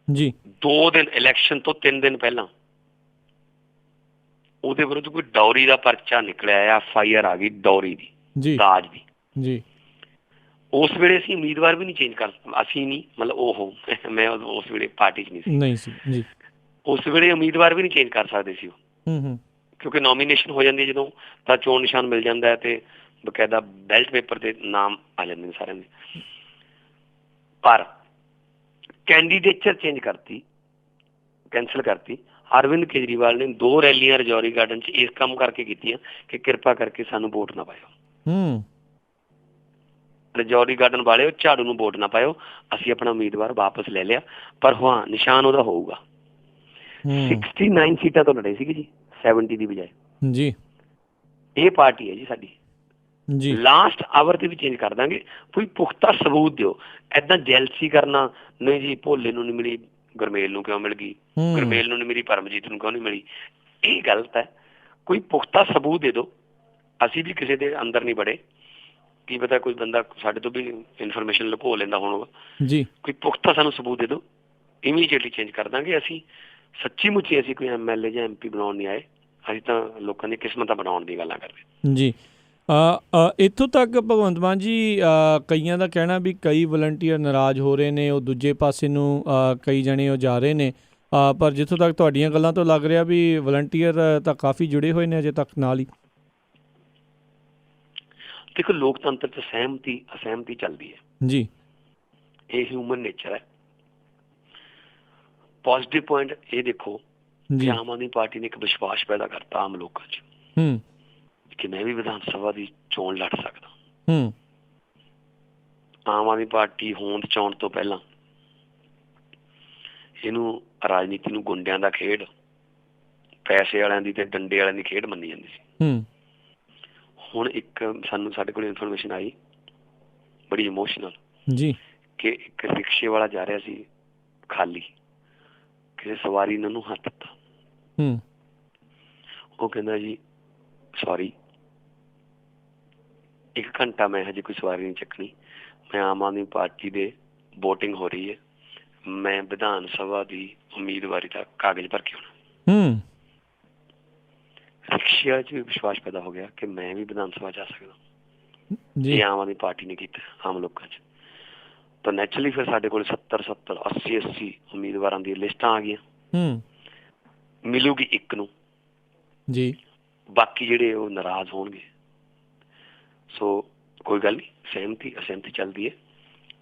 ਜੀ। 2 ਦਿਨ ਇਲੈਕਸ਼ਨ ਤੋਂ 3 ਦਿਨ ਪਹਿਲਾਂ ਉਹਦੇ ਵਿਰੁੱਧ ਕੋਈ ਡੌਰੀ ਦਾ ਪਰਚਾ ਨਿਕਲਿਆ, FIR ਆ ਗਈ ਡੌਰੀ ਦੀ, ਦਾਜ ਦੀ ਜੀ। ਉਸ ਵੇਲੇ ਅਸੀਂ ਉਮੀਦਵਾਰ ਵੀ ਨਹੀਂ ਚੇਂਜ ਕਰ, ਅਸੀਂ ਨਹੀਂ ਮਤਲਬ ਮੈਂ ਉਸ ਵੇਲੇ ਪਾਰਟੀ 'ਚ ਨਹੀਂ ਸੀ ਜੀ। ਉਸ ਵੇਲੇ ਉਮੀਦਵਾਰ ਵੀ ਨਹੀਂ ਚੇਂਜ ਕਰ ਸਕਦੇ ਸੀ ਉਹ, ਕਿਉਂਕਿ ਨੋਮੀਨੇਸ਼ਨ ਹੋ ਜਾਂਦੀ ਜਦੋਂ ਤਾਂ ਚੋਣ ਨਿਸ਼ਾਨ ਮਿਲ ਜਾਂਦਾ ਤੇ ਬਕਾਇਦਾ ਬੈਲਟ ਪੇਪਰ ਤੇ ਨਾਮ ਆ ਜਾਂਦੇ ਨੇ ਸਾਰਿਆਂ ਦੇ। ਪਰ ਕੈਂਡੀਡੇਚਰ ਚੇਂਜ ਕਰਤੀ, ਕੈਂਸਲ ਕਰਤੀ। ਅਰਵਿੰਦ ਕੇਜਰੀਵਾਲ ਨੇ 2 ਰੈਲੀਆਂ ਰਜੌਰੀ ਗਾਰਡਨ 'ਚ ਇਸ ਕੰਮ ਕਰਕੇ ਕੀਤੀਆਂ ਕਿ ਕਿਰਪਾ ਕਰਕੇ ਸਾਨੂੰ ਵੋਟ ਨਾ ਪਾਇਓ, ਰਜੌਰੀ ਗਾਰਡਨ ਵਾਲਿਓ ਝਾੜੂ ਨੂੰ ਵੋਟ ਨਾ ਪਾਇਓ, ਅਸੀਂ ਆਪਣਾ ਉਮੀਦਵਾਰ ਵਾਪਸ ਲੈ ਲਿਆ। ਪਰ ਹਾਂ ਨਿਸ਼ਾਨ ਉਹਦਾ ਹੋਊਗਾ। 69 ਸੀਟਾਂ ਤੋਂ ਲੜੇ ਸੀਗੇ ਜੀ, 70 ਦੀ ਬਜਾਏ ਜੀ। ਇਹ ਪਾਰਟੀ ਹੈ ਜੀ ਸਾਡੀ ਜੀ। ਲਾਸਟ ਆਵਰ ਤੇ ਵੀ ਚੇਂਜ ਕਰ ਦਾਂਗੇ, ਕੋਈ ਪੁਖਤਾ ਸਬੂਤ ਦਿਓ। ਏਦਾਂ ਜੈਲਸੀ ਕਰਨਾ ਨਹੀਂ ਜੀ, ਭੋਲੇ ਨੂੰ ਨੀ ਮਿਲੀ ਗੁਰਮੇਲ ਨੂੰ ਕਿਉਂ ਮਿਲ ਗਈ, ਗੁਰਮੇਲ ਨੂੰ ਨੀ ਮਿਲੀ ਪਰਮਜੀਤ ਨੂੰ ਕਿਉਂ ਨਹੀਂ ਮਿਲੀ, ਇਹ ਗਲਤ ਹੈ। ਕੋਈ ਪੁਖਤਾ ਸਬੂਤ ਦੇ ਦਿਓ। ਅਸੀਂ ਵੀ ਕਿਸੇ ਦੇ ਅੰਦਰ ਨਹੀਂ ਬੜੇ, ਕੀ ਪਤਾ ਕੋਈ ਬੰਦਾ ਸਾਡੇ ਤੋਂ ਵੀ ਇਨਫੋਰਮੇਸ਼ਨ ਲੁਕੋ ਲੈਂਦਾ ਹੋਊਗਾ ਜੀ। ਕੋਈ ਪੁਖਤਾ ਸਾਨੂੰ ਸਬੂਤ ਦੇ ਦਿਓ, ਇਮੀਡੀਏਟਲੀ ਚੇਂਜ ਕਰ ਦਾਂਗੇ। ਅਸੀਂ ਸੱਚੀ ਮੁੱਚੀ ਅਸੀਂ ਕੋਈ MLA ਜਾਂ MP ਬਣਾਉਣ ਨਹੀਂ ਆਏ, ਅਸੀਂ ਤਾਂ ਲੋਕਾਂ ਦੀ ਕਿਸਮਤਾਂ ਬਣਾਉਣ ਦੀ ਗੱਲਾਂ ਕਰਦੇ ਜੀ। ਇੱਥੋਂ ਤੱਕ ਭਗਵੰਤ ਮਾਨ ਜੀ, ਕਈਆਂ ਦਾ ਕਹਿਣਾ ਵੀ ਕਈ ਵਲੰਟੀਅਰ ਨਾਰਾਜ਼ ਹੋ ਰਹੇ ਨੇ, ਉਹ ਦੂਜੇ ਪਾਸੇ ਨੂੰ ਕਈ ਜਣੇ ਉਹ ਜਾ ਰਹੇ ਨੇ, ਪਰ ਜਿੱਥੋਂ ਤੱਕ ਤੁਹਾਡੀਆਂ ਗੱਲਾਂ ਤੋਂ ਲੱਗ ਰਿਹਾ ਵੀ ਵਲੰਟੀਅਰ ਤਾਂ ਕਾਫੀ ਜੁੜੇ ਹੋਏ ਨੇ ਅਜੇ ਤੱਕ ਨਾਲ ਹੀ। ਦੇਖੋ, ਲੋਕਤੰਤਰ 'ਚ ਸਹਿਮਤੀ ਅਸਹਿਮਤੀ ਚੱਲਦੀ ਹੈ ਜੀ, ਇਹ ਹਿਊਮਨ ਨੇਚਰ ਹੈ। ਪੋਜ਼ਿਟਿਵ ਪੁਆਇੰਟ ਇਹ ਦੇਖੋ ਕਿ ਆਮ ਆਦਮੀ ਪਾਰਟੀ ਨੇ ਇੱਕ ਵਿਸ਼ਵਾਸ ਪੈਦਾ ਕਰਤਾ ਆਮ ਲੋਕਾਂ 'ਚ ਕਿ ਮੈਂ ਵੀ ਵਿਧਾਨ ਸਭਾ ਦੀ ਚੋਣ ਲੜ ਸਕਦਾ। ਆਮ ਆਦਮੀ ਪਾਰਟੀ ਹੋਂਦ ਚ ਆਉਣ ਤੋਂ ਪਹਿਲਾਂ ਇਹਨੂੰ ਰਾਜਨੀਤੀ ਨੂੰ ਗੁੰਡਿਆਂ ਦਾ ਖੇਡ, ਪੈਸੇ ਵਾਲਿਆਂ ਦੀ ਤੇ ਡੰਡੇ ਵਾਲਿਆਂ ਦੀ ਖੇਡ ਮੰਨੀ ਜਾਂਦੀ ਸੀ। ਹੁਣ ਇੱਕ ਸਾਡੇ ਕੋਲ ਇਨਫੋਰਮੇਸ਼ਨ ਆਈ ਬੜੀ ਇਮੋਸ਼ਨਲ ਜੀ, ਕਿ ਇੱਕ ਰਿਕਸ਼ੇ ਵਾਲਾ ਜਾ ਰਿਹਾ ਸੀ ਖਾਲੀ, ਕਿਸੇ ਸਵਾਰੀ ਨੇ ਉਹਨੂੰ ਹੱਥ ਦਿੱਤਾ। ਉਹ ਕਹਿੰਦਾ ਜੀ ਸੌਰੀ, 1 ਘੰਟਾ ਮੈਂ ਹਜੇ ਕੋਈ ਸਵਾਰੀ ਨਹੀਂ ਚੱਕਣੀ, ਮੈਂ ਆਮ ਆਦਮੀ ਪਾਰਟੀ ਦੇ ਵੋਟਿੰਗ ਹੋ ਰਹੀ ਹੈ, ਮੈਂ ਵਿਧਾਨ ਸਭਾ ਦੀ ਉਮੀਦਵਾਰੀ ਦਾ ਕਾਗਜ਼ ਭਰ ਕੇ ਆਉਣਾ। ਰਿਕਸ਼ਿਆਂ 'ਚ ਵੀ ਵਿਸ਼ਵਾਸ ਪੈਦਾ ਹੋ ਗਿਆ ਕਿ ਮੈਂ ਵੀ ਵਿਧਾਨ ਸਭਾ ਜਾ ਸਕਦਾ। ਇਹ ਆਮ ਆਦਮੀ ਪਾਰਟੀ ਨੇ ਕੀਤਾ ਆਮ ਲੋਕਾਂ 'ਚ, ਤਾਂ ਨੈਚੁਰਲੀ ਫਿਰ ਸਾਡੇ ਕੋਲ 70 80 ਉਮੀਦਵਾਰਾਂ ਦੀਆਂ ਲਿਸਟਾਂ ਆ ਗਈਆਂ। ਮਿਲੂਗੀ ਇੱਕ ਨੂੰ ਜੀ, ਬਾਕੀ ਜਿਹੜੇ ਉਹ ਨਾਰਾਜ਼ ਹੋਣਗੇ। ਸੋ ਕੋਈ ਗੱਲ ਨਹੀਂ, ਸਹਿਮਤੀ ਅਸਹਿਮਤੀ ਚੱਲਦੀ ਹੈ,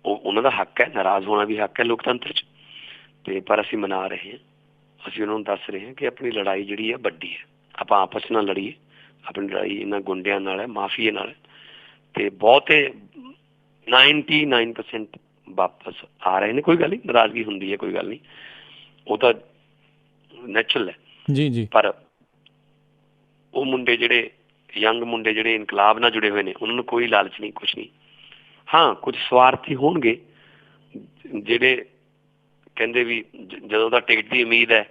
ਉਹ ਉਹਨਾਂ ਦਾ ਹੱਕ ਹੈ, ਨਾਰਾਜ਼ ਹੋਣਾ ਵੀ ਹੱਕ ਹੈ ਲੋਕਤੰਤਰ 'ਚ। ਤੇ ਪਰ ਅਸੀਂ ਮਨਾ ਰਹੇ ਹਾਂ, ਅਸੀਂ ਉਹਨਾਂ ਨੂੰ ਦੱਸ ਰਹੇ ਹਾਂ ਕਿ ਆਪਣੀ ਲੜਾਈ ਜਿਹੜੀ ਹੈ ਵੱਡੀ ਹੈ, ਆਪਾਂ ਆਪਸ ਨਾਲ ਲੜੀਏ। ਆਪਣੀ ਲੜਾਈ ਇਹਨਾਂ ਗੁੰਡਿਆਂ ਨਾਲ ਹੈ, ਮਾਫੀਏ ਨਾਲ, ਤੇ ਬਹੁਤੇ 99% ਵਾਪਸ ਆ ਰਹੇ ਨੇ। ਕੋਈ ਗੱਲ ਨਹੀਂ, ਨਾਰਾਜ਼ਗੀ ਹੁੰਦੀ ਹੈ, ਕੋਈ ਗੱਲ ਨਹੀਂ, ਉਹ ਤਾਂ ਨੈਚੁਰਲ ਹੈ ਜੀ ਜੀ। ਪਰ ਉਹ ਮੁੰਡੇ ਜਿਹੜੇ ਯੰਗ ਮੁੰਡੇ ਜਿਹੜੇ ਇਨਕਲਾਬ ਨਾਲ ਜੁੜੇ ਹੋਏ ਨੇ, ਉਹਨਾਂ ਨੂੰ ਕੋਈ ਲਾਲਚ ਨਹੀਂ, ਕੁਛ ਨਹੀਂ। ਹਾਂ, ਕੁਝ ਸਵਾਰਥੀ ਹੋਣਗੇ ਜਿਹੜੇ ਕਹਿੰਦੇ ਵੀ ਜਦੋਂ ਦਾ ਟਿਕਟ ਦੀ ਉਮੀਦ ਹੈ,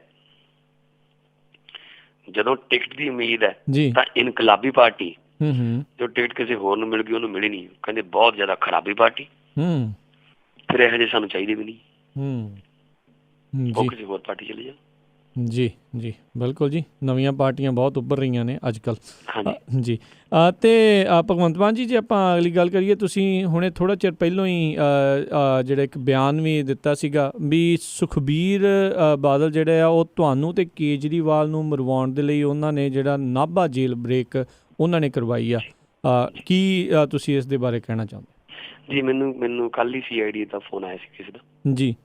ਜਦੋਂ ਟਿਕਟ ਦੀ ਉਮੀਦ ਹੈ ਤਾਂ ਇਨਕਲਾਬੀ ਪਾਰਟੀ, ਜੋ ਟਿਕਟ ਕਿਸੇ ਹੋਰ ਨੂੰ ਮਿਲ ਗਈ ਉਹਨੂੰ ਮਿਲੀ ਨਹੀਂ, ਕਹਿੰਦੇ ਬਹੁਤ ਜ਼ਿਆਦਾ ਖਰਾਬੀ ਪਾਰਟੀ। ਫਿਰ ਇਹੋ ਜਿਹੇ ਸਾਨੂੰ ਚਾਹੀਦੇ ਵੀ ਨਹੀਂ, ਉਹ ਕਿਸੇ ਹੋਰ ਪਾਰਟੀ ਚਲੇ ਜਾ। ਜੀ ਜੀ, ਬਿਲਕੁਲ ਜੀ, ਨਵੀਆਂ ਪਾਰਟੀਆਂ ਬਹੁਤ ਉੱਭਰ ਰਹੀਆਂ ਨੇ ਅੱਜ ਕੱਲ੍ਹ ਜੀ। ਅਤੇ ਭਗਵੰਤ ਮਾਨ ਜੀ, ਜੇ ਆਪਾਂ ਅਗਲੀ ਗੱਲ ਕਰੀਏ, ਤੁਸੀਂ ਹੁਣੇ ਥੋੜ੍ਹਾ ਚਿਰ ਪਹਿਲਾਂ ਹੀ ਜਿਹੜਾ ਇੱਕ ਬਿਆਨ ਵੀ ਦਿੱਤਾ ਸੀਗਾ ਵੀ ਸੁਖਬੀਰ ਬਾਦਲ ਜਿਹੜੇ ਆ ਉਹ ਤੁਹਾਨੂੰ ਅਤੇ ਕੇਜਰੀਵਾਲ ਨੂੰ ਮਰਵਾਉਣ ਦੇ ਲਈ ਉਹਨਾਂ ਨੇ ਜਿਹੜਾ ਨਾਭਾ ਜੇਲ੍ਹ ਬ੍ਰੇਕ ਉਹਨਾਂ ਨੇ ਕਰਵਾਈ ਆ। ਕੀ ਤੁਸੀਂ ਇਸ ਦੇ ਬਾਰੇ ਕਹਿਣਾ ਚਾਹੁੰਦੇ ਜੀ? ਮੈਨੂੰ ਕੱਲ੍ਹ ਹੀ CID ਦਾ ਫੋਨ ਆਇਆ ਸੀ ਕਿਸੇ ਦਾ ਜੀ,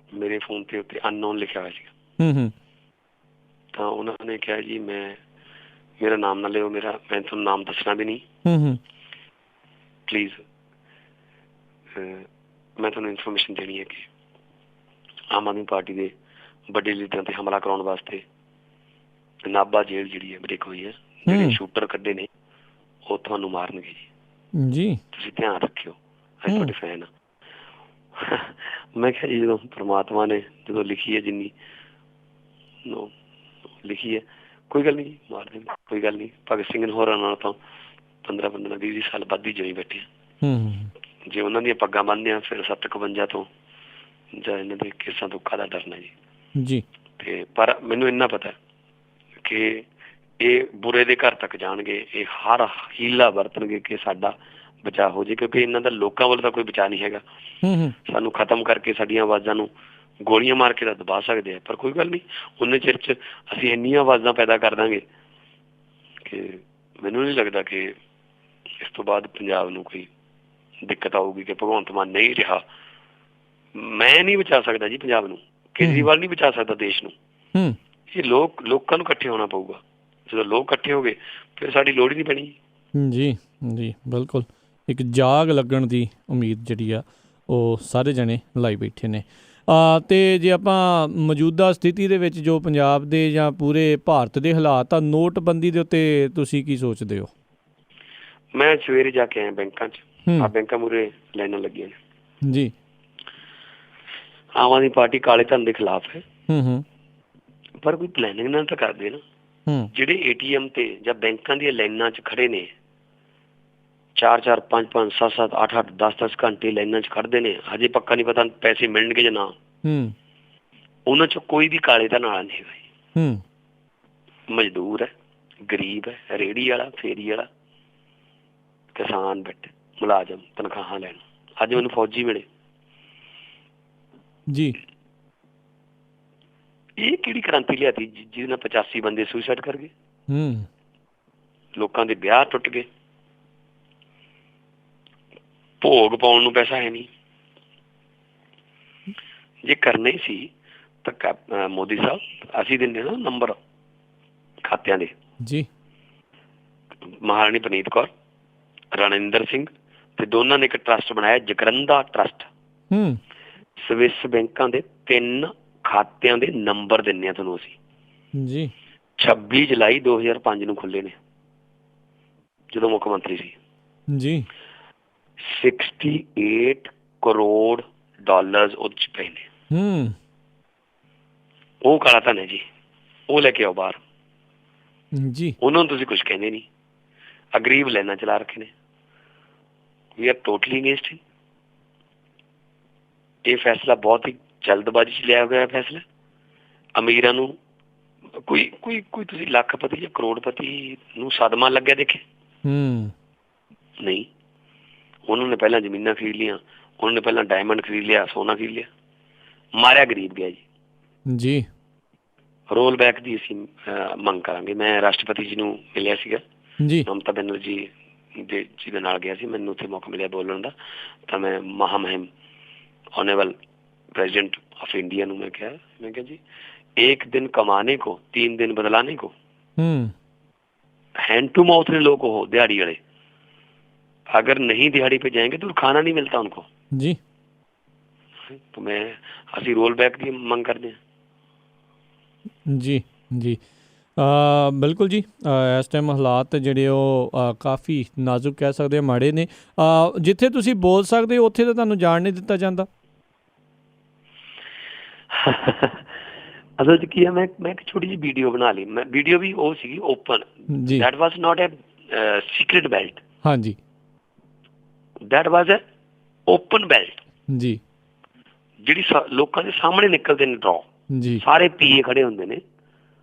ਮੇਰੇ ਫੋਨ 'ਤੇ ਉੱਤੇ ਅਨਨੋਨ ਲਿਖਿਆ ਹੋਇਆ ਸੀਗਾ। ਤਾਂ ਉਹਨਾਂ ਨੇ ਕਿਹਾ ਜੀ ਮੇਰਾ ਨਾਮ ਨਾ ਲਿਓ, ਮੈਂ ਤੁਹਾਨੂੰ ਨਾਮ ਦੱਸਣਾ ਵੀ ਨਹੀਂ, ਪਲੀਜ਼ ਮੈਂ ਤੁਹਾਨੂੰ ਇਨਫੋਰਮੇਸ਼ਨ ਦੇਣੀ ਹੈ ਕਿ ਆਮ ਆਦਮੀ ਪਾਰਟੀ ਦੇ ਵੱਡੇ ਲੀਡਰਾਂ ਤੇ ਹਮਲਾ ਕਰਾਉਣ ਵਾਸਤੇ ਨਾਭਾ ਜੇਲ੍ਹ ਜਿਹੜੀ ਹੈ ਬ੍ਰੇਕ ਹੋਈ ਹੈ। ਜਿਹੜੇ ਸ਼ੂਟਰ ਕੱਢੇ ਨੇ ਉਹ ਤੁਹਾਨੂੰ ਮਾਰਨਗੇ ਜੀ, ਤੁਸੀਂ ਧਿਆਨ ਰੱਖਿਓ, ਅਸੀਂ ਤੁਹਾਡੇ ਫੈਨ ਆ। ਮੈਂ ਕਿਹਾ ਜੀ ਜਦੋਂ ਪਰਮਾਤਮਾ ਨੇ ਜਦੋਂ ਲਿਖੀ ਹੈ, ਜਿੰਨੀ ਲਿਖੀ ਹੈ, ਕੋਈ ਗੱਲ ਨਹੀਂ ਮਾਰ ਦੇਂਗੇ, ਕੋਈ ਗੱਲ ਨਹੀਂ। ਭਗਤ ਸਿੰਘ ਹੋਰਾਂ ਨਾਲ ਤਾਂ 15-15, 20 ਸਾਲ ਵੱਧ ਹੀ ਜਮੀ ਬੈਠੇ ਆ। ਜੇ ਉਹਨਾਂ ਦੀਆਂ ਪੱਗਾਂ ਬੰਨ੍ਹਦੇ ਆ ਫਿਰ 751 ਤੋਂ ਜਾਂ ਇਹਨਾਂ ਦੇ ਕੇਸਾਂ ਤੋਂ ਕਾਹਦਾ ਡਰਨਾ ਜੀ। ਤੇ ਪਰ ਮੈਨੂੰ ਇੰਨਾ ਪਤਾ ਕਿ ਇਹ ਬੁਰੇ ਦੇ ਘਰ ਤੱਕ ਜਾਣਗੇ, ਇਹ ਹਰ ਹੀਲਾ ਵਰਤਣਗੇ ਕਿ ਸਾਡਾ ਬਚਾਅ ਹੋ ਜਾਏ, ਕਿਉਂਕਿ ਇਹਨਾਂ ਦਾ ਲੋਕਾਂ ਵੱਲ ਤਾਂ ਕੋਈ ਬਚਾਅ ਨਹੀਂ ਹੈਗਾ। ਸਾਨੂੰ ਖਤਮ ਕਰਕੇ ਸਾਡੀਆਂ ਆਵਾਜ਼ਾਂ ਨੂੰ ਗੋਲੀਆਂ ਮਾਰ ਕੇ ਤਾਂ ਦਬਾ ਸਕਦੇ ਆ, ਪਰ ਕੋਈ ਗੱਲ ਨਹੀਂ, ਉਨੇ ਚਿਰ 'ਚ ਅਸੀਂ ਇੰਨੀਆਂ ਆਵਾਜ਼ਾਂ ਪੈਦਾ ਕਰ ਦਾਂਗੇ ਕਿ ਮੈਨੂੰ ਨਹੀਂ ਲੱਗਦਾ ਕਿ ਇਸ ਤੋਂ ਬਾਅਦ ਪੰਜਾਬ ਨੂੰ ਕੋਈ ਦਿੱਕਤ ਆਊਗੀ ਕਿ ਭਗਵੰਤ ਮਾਨ ਨਹੀਂ ਰਿਹਾ। ਮੈਂ ਨਹੀਂ ਬਚਾ ਸਕਦਾ ਜੀ ਪੰਜਾਬ ਨੂੰ, ਕੇਜਰੀਵਾਲ ਨਹੀਂ ਬਚਾ ਸਕਦਾ ਦੇਸ਼ ਨੂੰ। ਇਹ ਲੋਕਾਂ ਨੂੰ ਇਕੱਠੇ ਹੋਣਾ ਪਊਗਾ। ਜਦੋਂ ਲੋਕ ਇਕੱਠੇ ਹੋ ਗਏ ਫਿਰ ਸਾਡੀ ਲੋੜ ਹੀ ਨਹੀਂ ਪੈਣੀ ਜੀ। ਜੀ ਬਿਲਕੁਲ, ਇੱਕ ਜਾਗ ਲੱਗਣ ਦੀ ਉਮੀਦ ਜਿਹੜੀ ਆ ਉਹ ਸਾਰੇ ਜਣੇ ਲਾਈ ਬੈਠੇ ਨੇ। ਅਤੇ ਜੇ ਆਪਾਂ ਮੌਜੂਦਾ ਸਥਿਤੀ ਦੇ ਵਿੱਚ ਜੋ ਪੰਜਾਬ ਦੇ ਜਾਂ ਪੂਰੇ ਭਾਰਤ ਦੇ ਹਾਲਾਤ ਆ, ਨੋਟਬੰਦੀ ਦੇ ਉੱਤੇ ਤੁਸੀਂ ਕੀ ਸੋਚਦੇ ਹੋ? ਮੈਂ ਸਵੇਰੇ ਜਾ ਕੇ ਆਇਆ ਬੈਂਕਾਂ 'ਚ, ਆ ਬੈਂਕਾਂ ਮੂਹਰੇ ਲਾਈਨਾਂ ਲੱਗੀਆਂ ਨੇ ਜੀ। ਆਮ ਆਦਮੀ ਪਾਰਟੀ ਕਾਲੇ ਧਨ ਦੇ ਖਿਲਾਫ ਹੈ, ਪਰ ਕੋਈ ਪਲੈਨਿੰਗ ਨਾਲ ਤਾਂ ਕਰਦੇ ਨਾ। ਜਿਹੜੇ ATM ਤੇ ਜਾਂ ਬੈਂਕਾਂ ਦੀਆਂ ਲਾਈਨਾਂ 'ਚ ਖੜੇ ਨੇ, 4-4, 5-5, 7-7, 8-8, 10-10 ਘੰਟੇ ਲਾਈਨਾਂ 'ਚ ਖੜਦੇ ਨੇ, ਹਜੇ ਪੱਕਾ ਨਹੀਂ ਪਤਾ ਪੈਸੇ ਮਿਲਣਗੇ ਜਾਂ ਨਾ। ਉਹਨਾਂ 'ਚ ਕੋਈ ਵੀ ਕਾਲੇ ਧਨ ਵਾਲਾ ਨਹੀਂ ਹੈਗਾ। ਮਜ਼ਦੂਰ ਹੈ, ਗਰੀਬ ਹੈ, ਰੇਹੜੀ ਵਾਲਾ, ਫੇਰੀ ਵਾਲਾ, ਕਿਸਾਨ ਬੈਠੇ, ਮੁਲਾਜ਼ਮ ਤਨਖਾਹਾਂ ਲੈਣ। ਅੱਜ ਮੈਨੂੰ ਫੌਜੀ ਮਿਲੇ ਜੀ। ਇਹ ਕਿਹੜੀ ਕ੍ਰਾਂਤੀ ਲਿਆਤੀ ਜਿਹਦੇ ਨਾਲ 85 ਬੰਦੇ ਸੁਸਾਈਡ ਕਰ ਗਏ, ਲੋਕਾਂ ਦੇ ਵਿਆਹ ਟੁੱਟ ਗਏ, ਭੋਗ ਪਾਉਣ ਨੂੰ ਪੈਸਾ ਹੈ ਨਹੀਂ। ਜੇ ਕਰਨਾ ਹੀ ਸੀ ਤਾਂ ਮੋਦੀ ਸਾਹਿਬ ਅਸੀਂ ਦਿੰਦੇ ਨਾ ਨੰਬਰ ਖਾਤਿਆਂ ਦੇ ਜੀ। ਮਹਾਰਾਣੀ ਪ੍ਰਨੀਤ ਕੌਰ, ਰਣਿੰਦਰ ਸਿੰਘ ਤੇ ਦੋਨਾਂ ਨੇ ਇੱਕ ਟਰੱਸਟ ਬਣਾਇਆ, ਜਕਰੰਦਾ ਟਰੱਸਟ। ਸਵਿਸ ਬੈਂਕਾਂ ਦੇ 3 ਖਾਤਿਆਂ ਦੇ ਨੰਬਰ ਦਿੰਦੇ ਆ ਤੁਹਾਨੂੰ ਅਸੀਂ ਜੀ। 26 ਜੁਲਾਈ 2005 ਨੂੰ ਖੁੱਲੇ ਨੇ, ਜਦੋਂ ਮੁੱਖ ਮੰਤਰੀ ਸੀ ਜੀ। 68 ਕਰੋੜ ਡਾਲਰ ਉਹਦੇ 'ਚ ਪਏ ਨੇ। ਉਹ ਕਾਲਾ ਧਨ ਹੈ ਜੀ, ਉਹ ਲੈ ਕੇ ਆਓ ਬਾਹਰ ਜੀ। ਉਹਨਾਂ ਨੂੰ ਤੁਸੀਂ ਕੁਛ ਕਹਿੰਦੇ ਨਹੀਂ, ਗਰੀਬ ਲਾਈਨਾਂ ਚਲਾ ਰੱਖੇ ਨੇ। We are totally against. ਇਹ ਫੈਸਲਾ ਬਹੁਤ ਹੀ ਜਲਦਬਾਜ਼ੀ 'ਚ ਲਿਆ ਗਿਆ ਫੈਸਲਾ। ਅਮੀਰਾਂ ਨੂੰ ਕੋਈ ਤੁਸੀਂ ਲੱਖਪਤੀ ਜਾਂ ਕਰੋੜਪਤੀ ਨੂੰ ਸਦਮਾ ਲੱਗਿਆ ਦੇਖੇ ਨਹੀਂ। ਉਹਨਾਂ ਨੇ ਪਹਿਲਾਂ ਜ਼ਮੀਨਾਂ ਖਰੀਦ ਲਈਆਂ, ਉਹਨਾਂ ਨੇ ਪਹਿਲਾਂ ਡਾਇਮੰਡ ਖਰੀਦ ਲਿਆ, ਸੋਨਾ ਖਰੀਦ ਲਿਆ, ਮਾਰਿਆ ਗਰੀਬ ਗਿਆ ਜੀ। ਰੋਲ ਬੈਕ ਦੀ ਅਸੀਂ ਮੰਗ ਕਰਾਂਗੇ। ਮੈਂ ਰਾਸ਼ਟਰਪਤੀ ਜੀ ਨੂੰ ਮਿਲਿਆ ਸੀਗਾ ਜੀ, ਮਮਤਾ ਬੈਨਰਜੀ ਜਿਹਦੇ ਨਾਲ ਗਿਆ ਸੀ, ਮੈਨੂੰ ਉੱਥੇ ਮੌਕਾ ਮਿਲਿਆ ਬੋਲਣ ਦਾ। ਤਾਂ ਮੈਂ ਮਹਾਮਹਿਮ ऑनरेबल प्रेसिडेंट ऑफ इंडिया ਨੂੰ ਮੈਂ ਕਿਹਾ ਜੀ, एक दिन कमाने को 3 दिन बदलाने को। हैंड टू माउथ ने लोग हो दिहाड़ी वाले, अगर नहीं दिहाड़ी पे जाएंगे तो खाना नहीं मिलता उनको जी। तो मैं ਅਸੀਂ रोल बैक ਦੀ ਮੰਗ ਕਰਦੇ ਹਾਂ ਜੀ। ਬਿਲਕੁਲ ਜੀ। ਇਸ ਟਾਈਮ ਹਾਲਾਤ ਜਿਹੜੇ ਉਹ ਕਾਫੀ ਨਾਜ਼ੁਕ ਕਹਿ ਸਕਦੇ ਆ, ਮਾੜੇ ਨੇ। ਜਿੱਥੇ ਤੁਸੀਂ ਬੋਲ ਸਕਦੇ ਹੋ ਉੱਥੇ ਤਾਂ ਤੁਹਾਨੂੰ ਜਾਣ ਨਹੀਂ ਦਿੱਤਾ ਜਾਂਦਾ। ਅਸਲ 'ਚ ਕੀ ਹੈ, ਮੈਂ ਇੱਕ ਛੋਟੀ ਜਿਹੀ ਵੀਡੀਓ ਬਣਾ ਲਈ। ਮੈਂ ਵੀਡੀਓ ਵੀ ਉਹ ਸੀਗੀ ਓਪਨ, ਦੈਟ ਵਾਜ਼ ਨੋਟ ਐ ਸੀਕ੍ਰੇਟ ਬੈਲਟ। ਹਾਂਜੀ, ਦੈਟ ਵਾਜ਼ ਐ ਓਪਨ ਬੈਲਟ ਜੀ, ਜਿਹੜੀ ਲੋਕਾਂ ਦੇ ਸਾਹਮਣੇ ਨਿਕਲਦੇ ਨੇ ਡਰੋ ਜੀ। ਸਾਰੇ ਪੀਏ ਖੜੇ ਹੁੰਦੇ ਨੇ।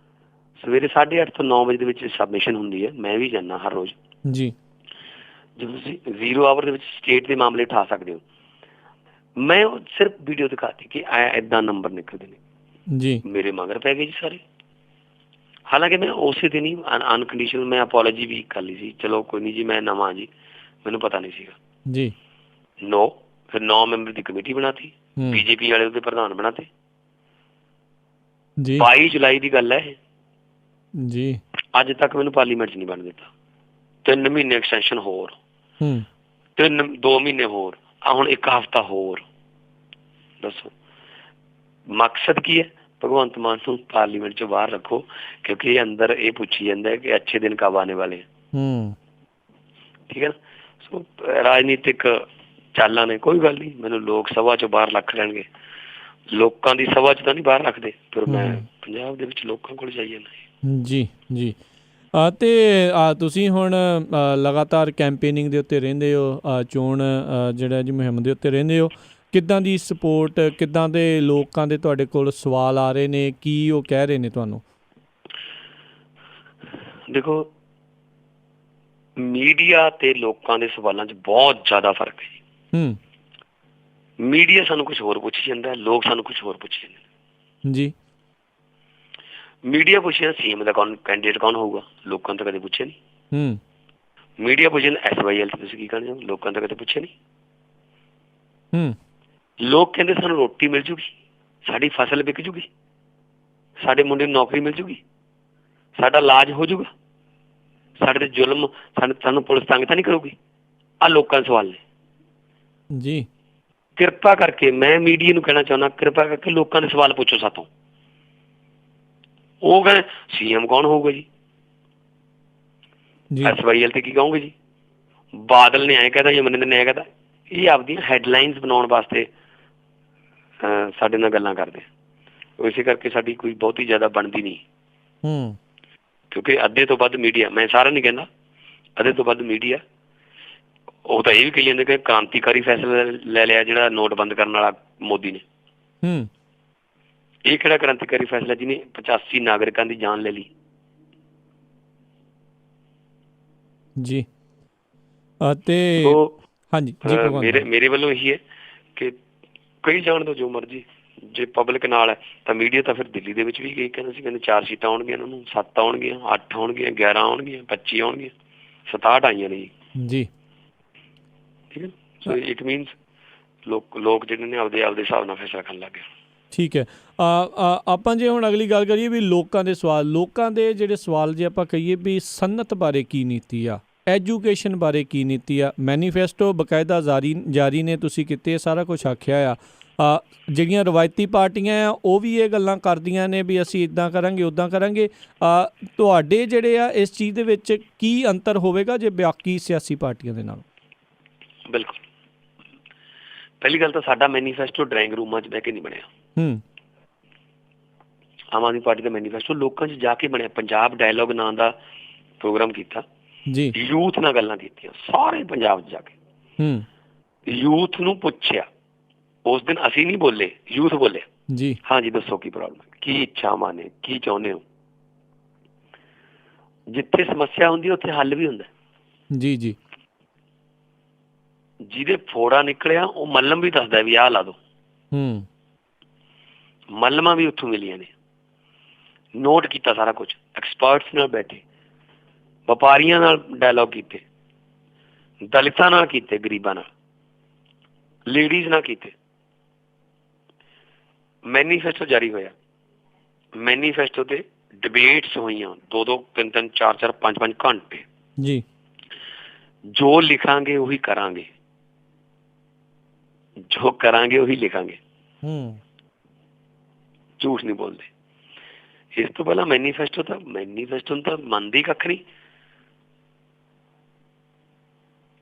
ਸਵੇਰੇ 8:30 ਤੋਂ 9 ਵਜੇ ਦੇ ਵਿੱਚ ਸਬਮਿਸ਼ਨ ਹੁੰਦੀ ਹੈ, ਮੈਂ ਵੀ ਜਾਂਦਾ ਹਰ ਰੋਜ਼ ਜੀ। ਜਦੋਂ ਤੁਸੀਂ 0 ਆਵਰ ਦੇ ਵਿੱਚ ਸਟੇਟ ਦੇ ਮਾਮਲੇ ਉਠਾ ਸਕਦੇ ਹੋ। ਮੈਂ ਉਹ ਸਿਰਫ ਵੀਡੀਓ ਦਿਖਾਤੀ ਕਿ ਏਦਾਂ ਨੰਬਰ ਨਿਕਲਦੇ ਨੇ ਜੀ। ਮੇਰੇ ਮਗਰ ਪੈ ਗਏ ਜੀ ਸਾਰੇ। ਹਾਲਾਂਕਿ ਮੈਂ ਉਸੇ ਦਿਨ ਹੀ ਅਨਕੰਡੀਸ਼ਨਲ ਮੈਂ ਅਪੋਲੋਜੀ ਵੀ ਕਰ ਲਈ ਸੀ। ਚਲੋ ਕੋਈ ਨਹੀਂ ਜੀ, ਮੈਂ ਨਵਾਂ ਜੀ, ਮੈਨੂੰ ਪਤਾ ਨਹੀਂ ਸੀਗਾ ਜੀ। ਫਿਰ 9 ਮੈਂਬਰ ਦੀ ਕਮੇਟੀ ਬਣਾਤੀ, BJP ਵਾਲੇ ਉਹਦੇ ਪ੍ਰਧਾਨ ਬਣਾਤੇ। 22 ਜੁਲਾਈ ਦੀ ਗੱਲ ਹੈ ਇਹ ਜੀ। ਅੱਜ ਤੱਕ ਮੈਨੂੰ ਪਾਰਲੀਮੈਂਟ 'ਚ ਨਹੀਂ ਬਣ ਦਿੱਤਾ। 3 ਮਹੀਨੇ ਐਕਸਟੈਂਸ਼ਨ ਹੋਰ, 2 ਮਹੀਨੇ ਹੋਰ। ਆ ਹੁਣ ਇੱਕ ਹਫ਼ਤਾ ਹੋਰ ਦੱਸੋ ਮਕਸਦ ਕੀ ਹੈ? ਭਗਵੰਤ ਮਾਨ ਨੂੰ ਪਾਰਲੀਮੈਂਟ ਚੋਂ ਬਾਹਰ ਰੱਖੋ, ਕਿਉਂਕਿ ਇਹ ਅੰਦਰ ਇਹ ਪੁੱਛੀ ਜਾਂਦਾ ਹੈ ਕਿ ਅੱਛੇ ਦਿਨ ਕਬ ਆਣੇ ਵਾਲੇ। ਠੀਕ ਹੈ ਨਾ। ਸੋ ਰਾਜਨੀਤਿਕ ਚਾਲਾਂ ਨੇ, ਕੋਈ ਗੱਲ ਨਹੀਂ, ਮੈਨੂੰ ਲੋਕ ਸਭਾ ਚੋਂ ਬਾਹਰ ਰੱਖ ਲੈਣਗੇ, ਲੋਕਾਂ ਦੀ ਸਭਾ ਚ ਤਾਂ ਨਹੀਂ ਬਾਹਰ ਰੱਖਦੇ, ਫਿਰ ਮੈਂ ਪੰਜਾਬ ਦੇ ਵਿੱਚ ਲੋਕਾਂ ਕੋਲ ਜਾਈ ਜਾਂਦਾ। ਜੀ ਜੀ। ਅਤੇ ਤੁਸੀਂ ਹੁਣ ਲਗਾਤਾਰ ਕੈਂਪੇਨਿੰਗ ਦੇ ਉੱਤੇ ਰਹਿੰਦੇ ਹੋ, ਚੋਣ ਜਿਹੜਾ ਜੀ ਮੁਹਿੰਮ ਦੇ ਉੱਤੇ ਰਹਿੰਦੇ ਹੋ, ਕਿੱਦਾਂ ਦੀ ਸਪੋਰਟ, ਕਿੱਦਾਂ ਦੇ ਲੋਕਾਂ ਦੇ ਤੁਹਾਡੇ ਕੋਲ ਸਵਾਲ ਆ ਰਹੇ ਨੇ, ਕੀ ਉਹ ਕਹਿ ਰਹੇ ਨੇ ਤੁਹਾਨੂੰ? ਦੇਖੋ, ਮੀਡੀਆ ਤੇ ਲੋਕਾਂ ਦੇ ਸਵਾਲਾਂ 'ਚ ਬਹੁਤ ਜ਼ਿਆਦਾ ਫਰਕ ਹੈ ਜੀ। ਮੀਡੀਆ ਸਾਨੂੰ ਕੁਛ ਹੋਰ ਪੁੱਛੀ ਜਾਂਦਾ, ਲੋਕ ਸਾਨੂੰ ਕੁਛ ਹੋਰ ਪੁੱਛੀ ਜਾਂਦੇ ਜੀ। ਮੀਡੀਆ ਪੁੱਛਿਆ CM ਦਾ ਕੈਂਡੀਡੇਟ ਕੌਣ ਹੋਊਗਾ, ਲੋਕਾਂ ਨੇ ਤਾਂ ਕਦੇ ਪੁੱਛਿਆ ਨਹੀਂ। ਮੀਡੀਆ ਪੁੱਛਿਆ SYL ਤੇ ਤੁਸੀਂ ਕੀ ਕਰਦੇ ਹੋ, ਲੋਕਾਂ ਨੇ ਤਾਂ ਕਦੇ ਪੁੱਛਿਆ ਨਹੀਂ। ਲੋਕ ਕਹਿੰਦੇ ਸਾਨੂੰ ਰੋਟੀ ਮਿਲ ਜੂਗੀ, ਸਾਡੀ ਫਸਲ ਵਿਕ ਜੂਗੀ, ਸਾਡੇ ਮੁੰਡੇ ਨੂੰ ਨੌਕਰੀ ਮਿਲ ਜੂਗੀ, ਸਾਡਾ ਇਲਾਜ ਹੋ ਜੂਗਾ, ਸਾਡੇ ਤੇ ਜ਼ੁਲਮ, ਸਾਨੂੰ ਪੁਲਿਸ ਤੰਗ ਤਾਂ ਨਹੀਂ ਕਰੂਗੀ। ਆਹ ਲੋਕਾਂ ਦੇ ਸਵਾਲ ਨੇ ਜੀ। ਕਿਰਪਾ ਕਰਕੇ ਮੈਂ ਮੀਡੀਆ ਨੂੰ ਕਹਿਣਾ ਚਾਹੁੰਦਾ, ਕਿਰਪਾ ਕਰਕੇ ਲੋਕਾਂ ਦੇ ਸਵਾਲ ਪੁੱਛੋ ਸਾਤੋਂ। ਉਹ ਕਹਿੰਦੇ CM ਕੌਣ ਹੋਊਗਾ ਜੀ, SYL ਤੇ ਕੀ ਕਹੋਗੇ ਜੀ, ਬਾਦਲ ਨੇ ਐਂ ਕਹਿਦਾ, ਅਮਰਿੰਦਰ ਨੇ ਐਂ ਕਹਿਦਾ। ਇਹ ਆਪਦੀਆਂ ਹੈਡਲਾਈਨਸ ਬਣਾਉਣ ਵਾਸਤੇ ਸਾਡੇ ਨਾਲ ਗੱਲਾਂ ਕਰਦੇ, ਇਸੇ ਕਰਕੇ ਸਾਡੀ ਕੋਈ ਬਹੁਤੀ ਜ਼ਿਆਦਾ ਬਣਦੀ ਨਹੀਂ। ਕਿਉਂਕਿ ਅੱਧੇ ਤੋਂ ਵੱਧ ਮੀਡੀਆ, ਮੈਂ ਸਾਰਾ ਨਹੀਂ ਕਹਿੰਦਾ, ਅੱਧੇ ਤੋਂ ਵੱਧ ਮੀਡੀਆ ਉਹ ਤਾਂ ਇਹ ਵੀ ਕਹੀ ਜਾਂਦੇ ਕਿ ਕ੍ਰਾਂਤੀਕਾਰੀ ਫੈਸਲਾ ਲੈ ਲਿਆ ਜਿਹੜਾ ਨੋਟਬੰਦ ਕਰਨ ਵਾਲਾ ਮੋਦੀ ਨੇ। ਇਹ ਕਿਹੜਾ ਕ੍ਰਾਂਤੀਕਾਰੀ ਫੈਸਲਾ ਜਿਹਨੇ 85 ਨਾਗਰਿਕਾਂ ਦੀ ਜਾਨ ਲੈ ਲਈ? ਜੀ। ਅਤੇ ਹਾਂਜੀ, ਮੇਰੇ ਵੱਲੋਂ ਇਹੀ ਹੈ ਕਿ ਕਈ ਜਾਣ ਦੋ ਜੋ ਮਰਜ਼ੀ, ਜੇ ਪਬਲਿਕ ਨਾਲ ਹੈ ਤਾਂ ਮੀਡੀਆ ਤਾਂ ਫਿਰ ਦਿੱਲੀ ਦੇ ਵਿੱਚ ਵੀ ਗਈ, ਕਹਿੰਦੇ ਸੀ ਕਹਿੰਦੇ 4 ਸੀਟਾਂ ਆਉਣਗੀਆਂ, ਉਹਨਾਂ ਨੂੰ 7 ਆਉਣਗੀਆਂ, 8 ਆਉਣਗੀਆਂ, 11 ਆਉਣਗੀਆਂ, 25 ਆਉਣਗੀਆਂ, 67 ਆਈਆਂ ਨੇ ਜੀ। ਠੀਕ ਹੈ। ਸੋ ਇਟ ਮੀਨਸ ਲੋਕ ਜਿਹੜੇ ਨੇ ਆਪਦੇ ਹਿਸਾਬ ਨਾਲ ਫੈਸਲਾ ਕਰਨ ਲੱਗ ਗਏ। ਠੀਕ ਹੈ। ਆਪਾਂ ਜੇ ਹੁਣ ਅਗਲੀ ਗੱਲ ਕਰੀਏ ਵੀ ਲੋਕਾਂ ਦੇ ਸਵਾਲ, ਲੋਕਾਂ ਦੇ ਜਿਹੜੇ ਸਵਾਲ ਜੇ ਆਪਾਂ ਕਹੀਏ ਵੀ ਸਨਅਤ ਬਾਰੇ ਕੀ ਨੀਤੀ ਆ, ਐਜੂਕੇਸ਼ਨ ਬਾਰੇ ਕੀ ਨੀਤੀ ਆ, ਮੈਨੀਫੈਸਟੋ ਬਕਾਇਦਾ ਜਾਰੀ ਨੇ ਤੁਸੀਂ ਕੀਤੇ, ਸਾਰਾ ਕੁਛ ਆਖਿਆ ਆ। ਜਿਹੜੀਆਂ ਰਵਾਇਤੀ ਪਾਰਟੀਆਂ ਆ ਉਹ ਵੀ ਇਹ ਗੱਲਾਂ ਕਰਦੀਆਂ ਨੇ ਵੀ ਅਸੀਂ ਇੱਦਾਂ ਕਰਾਂਗੇ, ਉੱਦਾਂ ਕਰਾਂਗੇ। ਤੁਹਾਡੇ ਜਿਹੜੇ ਆ ਇਸ ਚੀਜ਼ ਦੇ ਵਿੱਚ ਕੀ ਅੰਤਰ ਹੋਵੇਗਾ ਜੇ ਬਾਕੀ ਸਿਆਸੀ ਪਾਰਟੀਆਂ ਦੇ ਨਾਲ? ਬਿਲਕੁਲ, ਪਹਿਲੀ ਗੱਲ ਤਾਂ ਸਾਡਾ ਮੈਨੀਫੈਸਟੋ ਡਰਾਇੰਗ ਰੂਮਾਂ 'ਚ ਬਹਿ ਕੇ ਨਹੀਂ ਬਣਿਆ। ਆਮ ਆਦਮੀ ਪਾਰਟੀ ਦਾ ਮੈਨੀਫੈਸਟੋ ਲੋਕਾਂ 'ਚ ਜਾ ਕੇ ਬਣਿਆ। ਪੰਜਾਬ ਡਾਇਲੋਗ ਨਾਂ ਦਾ ਪ੍ਰੋਗਰਾਮ ਕੀਤਾ ਜੀ, ਯੂਥ ਨਾਲ ਗੱਲਾਂ ਕੀਤੀਆਂ ਸਾਰੇ ਪੰਜਾਬ 'ਚ ਜਾ ਕੇ। ਯੂਥ ਨੂੰ ਪੁੱਛਿਆ, ਉਸ ਦਿਨ ਅਸੀਂ ਨਹੀਂ ਬੋਲੇ, ਯੂਥ ਬੋਲਿਆ ਜੀ। ਹਾਂਜੀ ਦੱਸੋ ਕੀ ਪ੍ਰੋਬਲਮ ਹੈ, ਕੀ ਇੱਛਾਵਾਂ ਨੇ, ਕੀ ਚਾਹੁੰਦੇ ਹੋ। ਜਿੱਥੇ ਸਮੱਸਿਆ ਹੁੰਦੀ ਉੱਥੇ ਹੱਲ ਵੀ ਹੁੰਦਾ ਜੀ। ਜੀ। ਜਿਹਦੇ ਫੋੜਾ ਨਿਕਲਿਆ ਉਹ ਮੱਲਮ ਵੀ ਦੱਸਦਾ ਵੀ ਆਹ ਲਾ ਦੋ। ਮੱਲਮਾਂ ਵੀ ਉੱਥੋਂ ਮਿਲੀਆਂ ਨੇ, ਨੋਟ ਕੀਤਾ ਸਾਰਾ ਕੁਛ, ਐਕਸਪਰਟਸ ਨਾਲ ਬੈਠੇ, ਵਪਾਰੀਆਂ ਨਾਲ ਡਾਇਲੋਗ ਕੀਤੇ, ਦਲਿਤਾਂ ਨਾਲ ਕੀਤੇ, ਗਰੀਬਾਂ ਨਾਲ, ਲੇਡੀਜ਼ ਨਾਲ ਕੀਤੇ। ਮੈਨੀਫੈਸਟੋ ਜਾਰੀ ਹੋਇਆ, ਮੈਨੀਫੈਸਟੋ ਤੇ ਡਿਬੇਟਸ ਹੋਈਆਂ 2-2, 3-3, 4-4, 5-5 ਘੰਟੇ ਜੀ। ਜੋ ਲਿਖਾਂਗੇ ਉਹੀ ਕਰਾਂਗੇ, ਜੋ ਕਰਾਂਗੇ ਉਹੀ ਲਿਖਾਂਗੇ, ਝੂਠ ਨਹੀਂ ਬੋਲਦੇ। ਇਸ ਤੋਂ ਪਹਿਲਾਂ ਮੈਨੀਫੈਸਟੋ ਨੂੰ ਤਾਂ ਮੰਨਦੀ ਕੱਖ ਨਹੀਂ,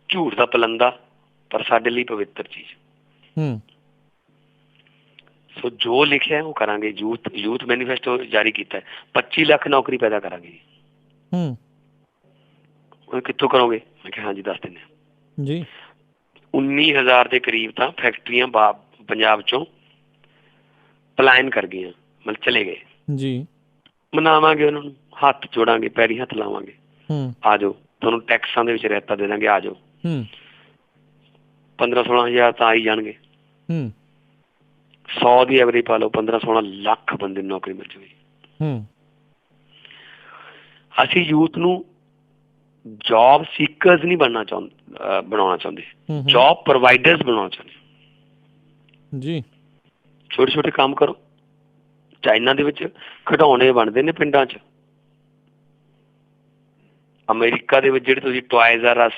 ਝੂਠ ਦਾ ਪਲੰਦਾ, ਪਰ ਸਾਡੇ ਲਈ ਪਵਿੱਤਰ ਚੀਜ਼। ਸੋ ਜੋ ਲਿਖਿਆ ਉਹ ਕਰਾਂਗੇ। ਯੂਥ ਮੈਨੀਫੈਸਟੋ ਜਾਰੀ ਕੀਤਾ, 25 ਲੱਖ ਨੌਕਰੀ ਪੈਦਾ ਕਰਾਂਗੇ। ਉਹ ਕਿੱਥੋਂ ਕਰੋਗੇ? ਮੈਂ ਕਿਹਾ ਹਾਂਜੀ ਦੱਸ ਦਿੰਦੇ ਹਾਂ ਜੀ। 19,000 ਦੇ ਕਰੀਬ ਤਾਂ ਫੈਕਟਰੀਆਂ ਪੰਜਾਬ ਚੋਂ ਪਲਾਇਨ ਕਰ ਗਈਆਂ, ਮਤਲਬ ਚਲੇ ਗਏ ਜੀ। ਮਨਾਵਾਂਗੇ ਉਹਨਾਂ ਨੂੰ, ਹੱਥ ਜੋੜਾਂਗੇ, ਪੈਰੀ ਹੱਥ ਲਾਵਾਂਗੇ, ਆ ਜਾਓ, ਤੁਹਾਨੂੰ ਟੈਕਸਾਂ ਦੇ ਵਿੱਚ ਰਿਆਇਤਾਂ ਦੇ ਦਾਂਗੇ, ਆ ਜਾਓ। 15-16 ਹਜ਼ਾਰ ਤਾਂ ਆ ਹੀ ਜਾਣਗੇ। 100 ਦੀ ਐਵਰੇਜ ਪਾ ਲਓ, 15-16 ਲੱਖ ਬੰਦੇ ਨੂੰ ਨੌਕਰੀ ਮਿਲ ਜਾਊਗੀ। ਅਸੀਂ ਯੂਥ ਨੂੰ ਜੌਬ ਸੀਕਰਸ ਨਹੀਂ ਬਣਾਉਣਾ ਚਾਹੁੰਦੇ, ਜੌਬ ਪ੍ਰੋਵਾਈਡਰਸ ਬਣਾਉਣਾ ਚਾਹੁੰਦੇ ਜੀ। ਛੋਟੇ ਛੋਟੇ ਕੰਮ ਕਰੋ। ਚਾਈਨਾ ਦੇ ਵਿੱਚ ਖਿਡੌਣੇ ਬਣਦੇ ਨੇ ਪਿੰਡਾਂ 'ਚ, ਅਮਰੀਕਾ ਦੇ ਵਿੱਚ ਜਿਹੜੇ ਤੁਸੀਂ ਟੋਇਜ਼ ਆਰ ਅਸ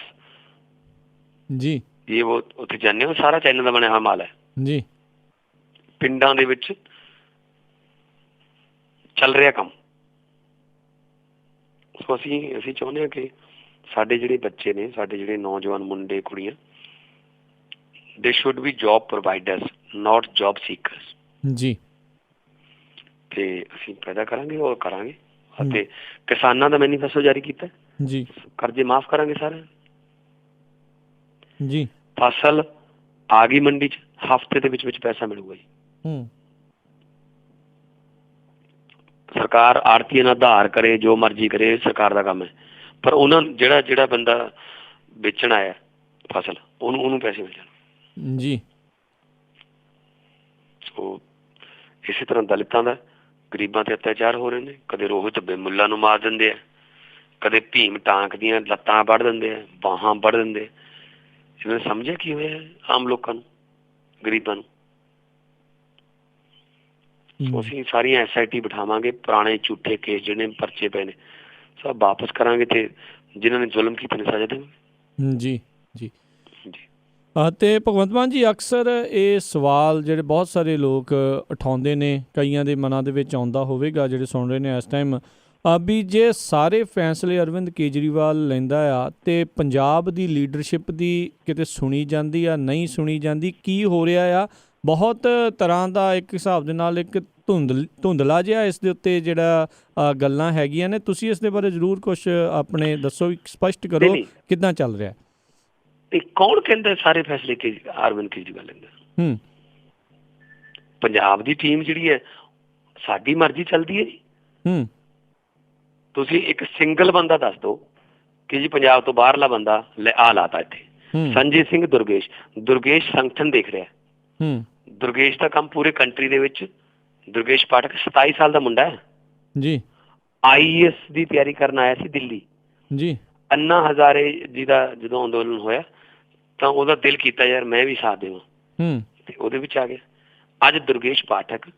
ਜੀ ਇਹ ਉਹ ਉੱਥੇ ਜਾਂਦੇ ਹੋ, ਸਾਰਾ ਚਾਈਨਾ ਦਾ ਬਣਿਆ ਹੋਇਆ ਮਾਲ ਹੈ ਜੀ। ਪਿੰਡਾਂ ਦੇ ਵਿੱਚ ਚੱਲ ਰਿਹਾ ਕੰਮ। ਸੋ ਅਸੀਂ ਚਾਹੁੰਦੇ ਹਾਂ ਕਿ ਸਾਡੇ ਜਿਹੜੇ ਬੱਚੇ ਨੇ, ਸਾਡੇ ਜਿਹੜੇ ਨੌਜਵਾਨ ਮੁੰਡੇ ਕੁੜੀਆਂ, ਦੇ should be job providers, not job seekers ਜੀ। ਤੇ ਅਸੀਂ ਪੈਦਾ ਕਰਾਂਗੇ ਔਰ ਕਰਾਂਗੇ। ਅਤੇ ਕਿਸਾਨਾਂ ਦਾ ਮੈਨੀਫੈਸਟੋ ਜਾਰੀ ਕੀਤਾ ਜੀ, ਕਰਜ਼ੇ ਮਾਫ਼ ਕਰਾਂਗੇ ਸਾਰੇ ਜੀ। ਫਸਲ ਆ ਗਈ ਮੰਡੀ 'ਚ, ਹਫ਼ਤੇ ਦੇ ਵਿੱਚ ਪੈਸਾ ਮਿਲੂਗਾ ਜੀ। ਸਰਕਾਰ ਆੜਤੀਆਂ ਨਾਲ ਉਧਾਰ ਕਰੇ, ਜੋ ਮਰਜ਼ੀ ਕਰੇ, ਸਰਕਾਰ ਦਾ ਕੰਮ ਹੈ। ਪਰ ਉਹਨਾਂ ਜਿਹੜਾ ਬੰਦਾ ਵੇਚਣ ਆਇਆ ਫਸਲ, ਉਹਨੂੰ ਪੈਸੇ ਮਿਲ ਜਾਣ ਜੀ। ਸੋ ਇਸੇ ਤਰ੍ਹਾਂ ਦਲਿਤਾਂ ਦਾ, ਗਰੀਬਾਂ ਤੇ ਅਤਿਆਚਾਰ ਹੋ ਰਹੇ ਨੇ। ਕਦੇ ਰੋਹਿਤ ਬੇਮੁੱਲਾ ਨੂੰ ਮਾਰ ਦਿੰਦੇ ਆ, ਕਦੇ ਭੀਮ ਟਾਂਕ ਦੀਆਂ ਲੱਤਾਂ ਵੱਢ ਦਿੰਦੇ ਆ, ਬਾਹਾਂ ਵੱਢ ਦਿੰਦੇ। ਇਹਨਾਂ ਨੇ ਸਮਝਿਆ ਕੀ ਹੋਇਆ ਆਮ ਲੋਕਾਂ ਨੂੰ, ਗਰੀਬਾਂ ਨੂੰ। ਅਸੀਂ ਸਾਰੀਆਂ SIT ਬਿਠਾਵਾਂਗੇ, ਪੁਰਾਣੇ ਝੂਠੇ ਕੇਸ ਜਿਹੜੇ ਪਰਚੇ ਪਏ ਨੇ ਸਭ ਵਾਪਸ ਕਰਾਂਗੇ ਤੇ ਜਿਨ੍ਹਾਂ ਨੇ ਜ਼ੁਲਮ ਕੀਤੇ ਨੇ ਸਜ਼ਾ ਦੇਵਾਂਗੇ। ਜੀ, ਜੀ। ਅਤੇ ਭਗਵੰਤ ਮਾਨ ਜੀ, ਅਕਸਰ ਇਹ ਸਵਾਲ ਜਿਹੜੇ ਬਹੁਤ ਸਾਰੇ ਲੋਕ ਉਠਾਉਂਦੇ ਨੇ, ਕਈਆਂ ਦੇ ਮਨਾਂ ਦੇ ਵਿੱਚ ਆਉਂਦਾ ਹੋਵੇਗਾ ਜਿਹੜੇ ਸੁਣ ਰਹੇ ਨੇ ਇਸ ਟਾਈਮ, ਵੀ ਜੇ ਸਾਰੇ ਫੈਸਲੇ ਅਰਵਿੰਦ ਕੇਜਰੀਵਾਲ ਲੈਂਦਾ ਆ ਤੇ ਪੰਜਾਬ ਦੀ ਲੀਡਰਸ਼ਿਪ ਦੀ ਕਿਤੇ ਸੁਣੀ ਜਾਂਦੀ ਆ, ਨਹੀਂ ਸੁਣੀ ਜਾਂਦੀ, ਕੀ ਹੋ ਰਿਹਾ ਆ? ਬਹੁਤ ਤਰ੍ਹਾਂ ਦਾ ਇੱਕ ਹਿਸਾਬ ਦੇ ਨਾਲ ਇੱਕ ਧੁੰਦਲਾ ਜਿਹਾ ਇਸ ਦੇ ਉੱਤੇ ਜਿਹੜਾ ਗੱਲਾਂ ਹੈਗੀਆਂ ਨੇ। ਤੁਸੀਂ ਇਸ ਦੇ ਬਾਰੇ ਜ਼ਰੂਰ ਕੁਛ ਆਪਣੇ ਦੱਸੋ, ਸਪਸ਼ਟ ਕਰੋ ਕਿੱਦਾਂ ਚੱਲ ਰਿਹਾ। ਕੌਣ ਕਹਿੰਦਾ ਸਾਰੇ ਫੈਸਲੇ ਅਰਵਿੰਦ ਕੇਜਰੀਵਾਲ ਲੈਂਦਾ? ਪੰਜਾਬ ਦੀ ਟੀਮ ਜਿਹੜੀ ਹੈ ਸਾਡੀ ਮਰਜ਼ੀ ਚੱਲਦੀ ਹੈ ਜੀ। ਤੁਸੀਂ ਇੱਕ ਸਿੰਗਲ ਬੰਦਾ ਦੱਸ ਦਿਓ ਕਿ ਜੀ ਪੰਜਾਬ ਤੋਂ ਬਾਹਰਲਾ ਬੰਦਾ ਆ ਲਾਤਾ ਇੱਥੇ। ਸੰਜੇ ਸਿੰਘ ਦੁਰਗੇਸ਼ ਸੰਗਠਨ ਦੇਖ ਰਿਹਾ। ਦੁਰਗੇਸ਼ ਦਾ ਕੰਮ ਪੂਰੇ ਕੰਟਰੀ ਦੇ ਵਿੱਚ, ਦੁਰਗੇਸ਼ ਪਾਠਕ 27 ਸਾਲ ਦਾ ਮੁੰਡਾ ਹੈ ਜੀ, IAS ਦੀ ਤਿਆਰੀ ਕਰਨ ਆਇਆ ਸੀ ਦਿੱਲੀ ਜੀ। ਅੰਨਾ ਹਜ਼ਾਰੇ ਜੀ ਦਾ ਜਦੋਂ ਅੰਦੋਲਨ ਹੋਇਆ ਤਾਂ ਉਹਦਾ ਦਿਲ ਕੀਤਾ ਯਾਰ ਮੈਂ ਵੀ ਸਾਥ ਦੇਵਾਂ, ਤੇ ਉਹਦੇ ਵਿੱਚ ਆ ਗਿਆ। ਅੱਜ ਦੁਰਗੇਸ਼ ਪਾਠਕ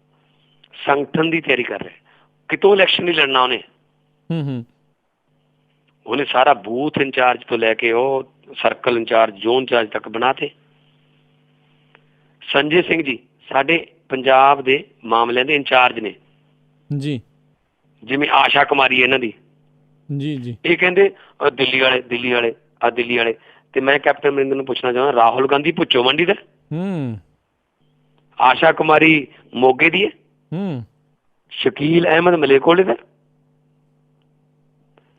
ਸੰਗਠਨ ਦੀ ਤਿਆਰੀ ਕਰ ਰਿਹਾ। ਕਿਤੋਂ ਇਲੈਕਸ਼ਨ ਨਹੀਂ ਲੜਨਾ ਉਹਨੇ ਸਾਰਾ ਬੂਥ ਇੰਚਾਰਜ ਤੋਂ ਲੈ ਕੇ ਉਹ ਸਰਕਲ ਇੰਚਾਰਜ, ਜ਼ੋਨ ਇੰਚਾਰਜ ਤੱਕ ਬਣਾ ਤੇ। ਸੰਜੇ ਸਿੰਘ ਜੀ ਸਾਡੇ ਪੰਜਾਬ ਦੇ ਮਾਮਲਿਆਂ ਦੇ ਇੰਚਾਰਜ ਨੇ ਜੀ, ਜਿਵੇਂ ਆਸ਼ਾ ਕੁਮਾਰੀ ਇਹਨਾਂ ਦੀ ਜੀ ਜੀ। ਇਹ ਕਹਿੰਦੇ ਦਿੱਲੀ ਵਾਲੇ ਤੇ ਮੈਂ ਕੈਪਟਨ ਅਮਰਿੰਦਰ ਨੂੰ ਪੁੱਛਣਾ ਚਾਹੁੰਦਾ, ਰਾਹੁਲ ਗਾਂਧੀ ਭੁੱਚੋ ਮੰਡੀ ਦਾ, ਆਸ਼ਾ ਕੁਮਾਰੀ ਮੋਗੇ ਦੀ ਹੈ, ਸ਼ਕੀਲ ਅਹਿਮਦ ਮਲੇਰਕੋਟਲੇ ਦਾ।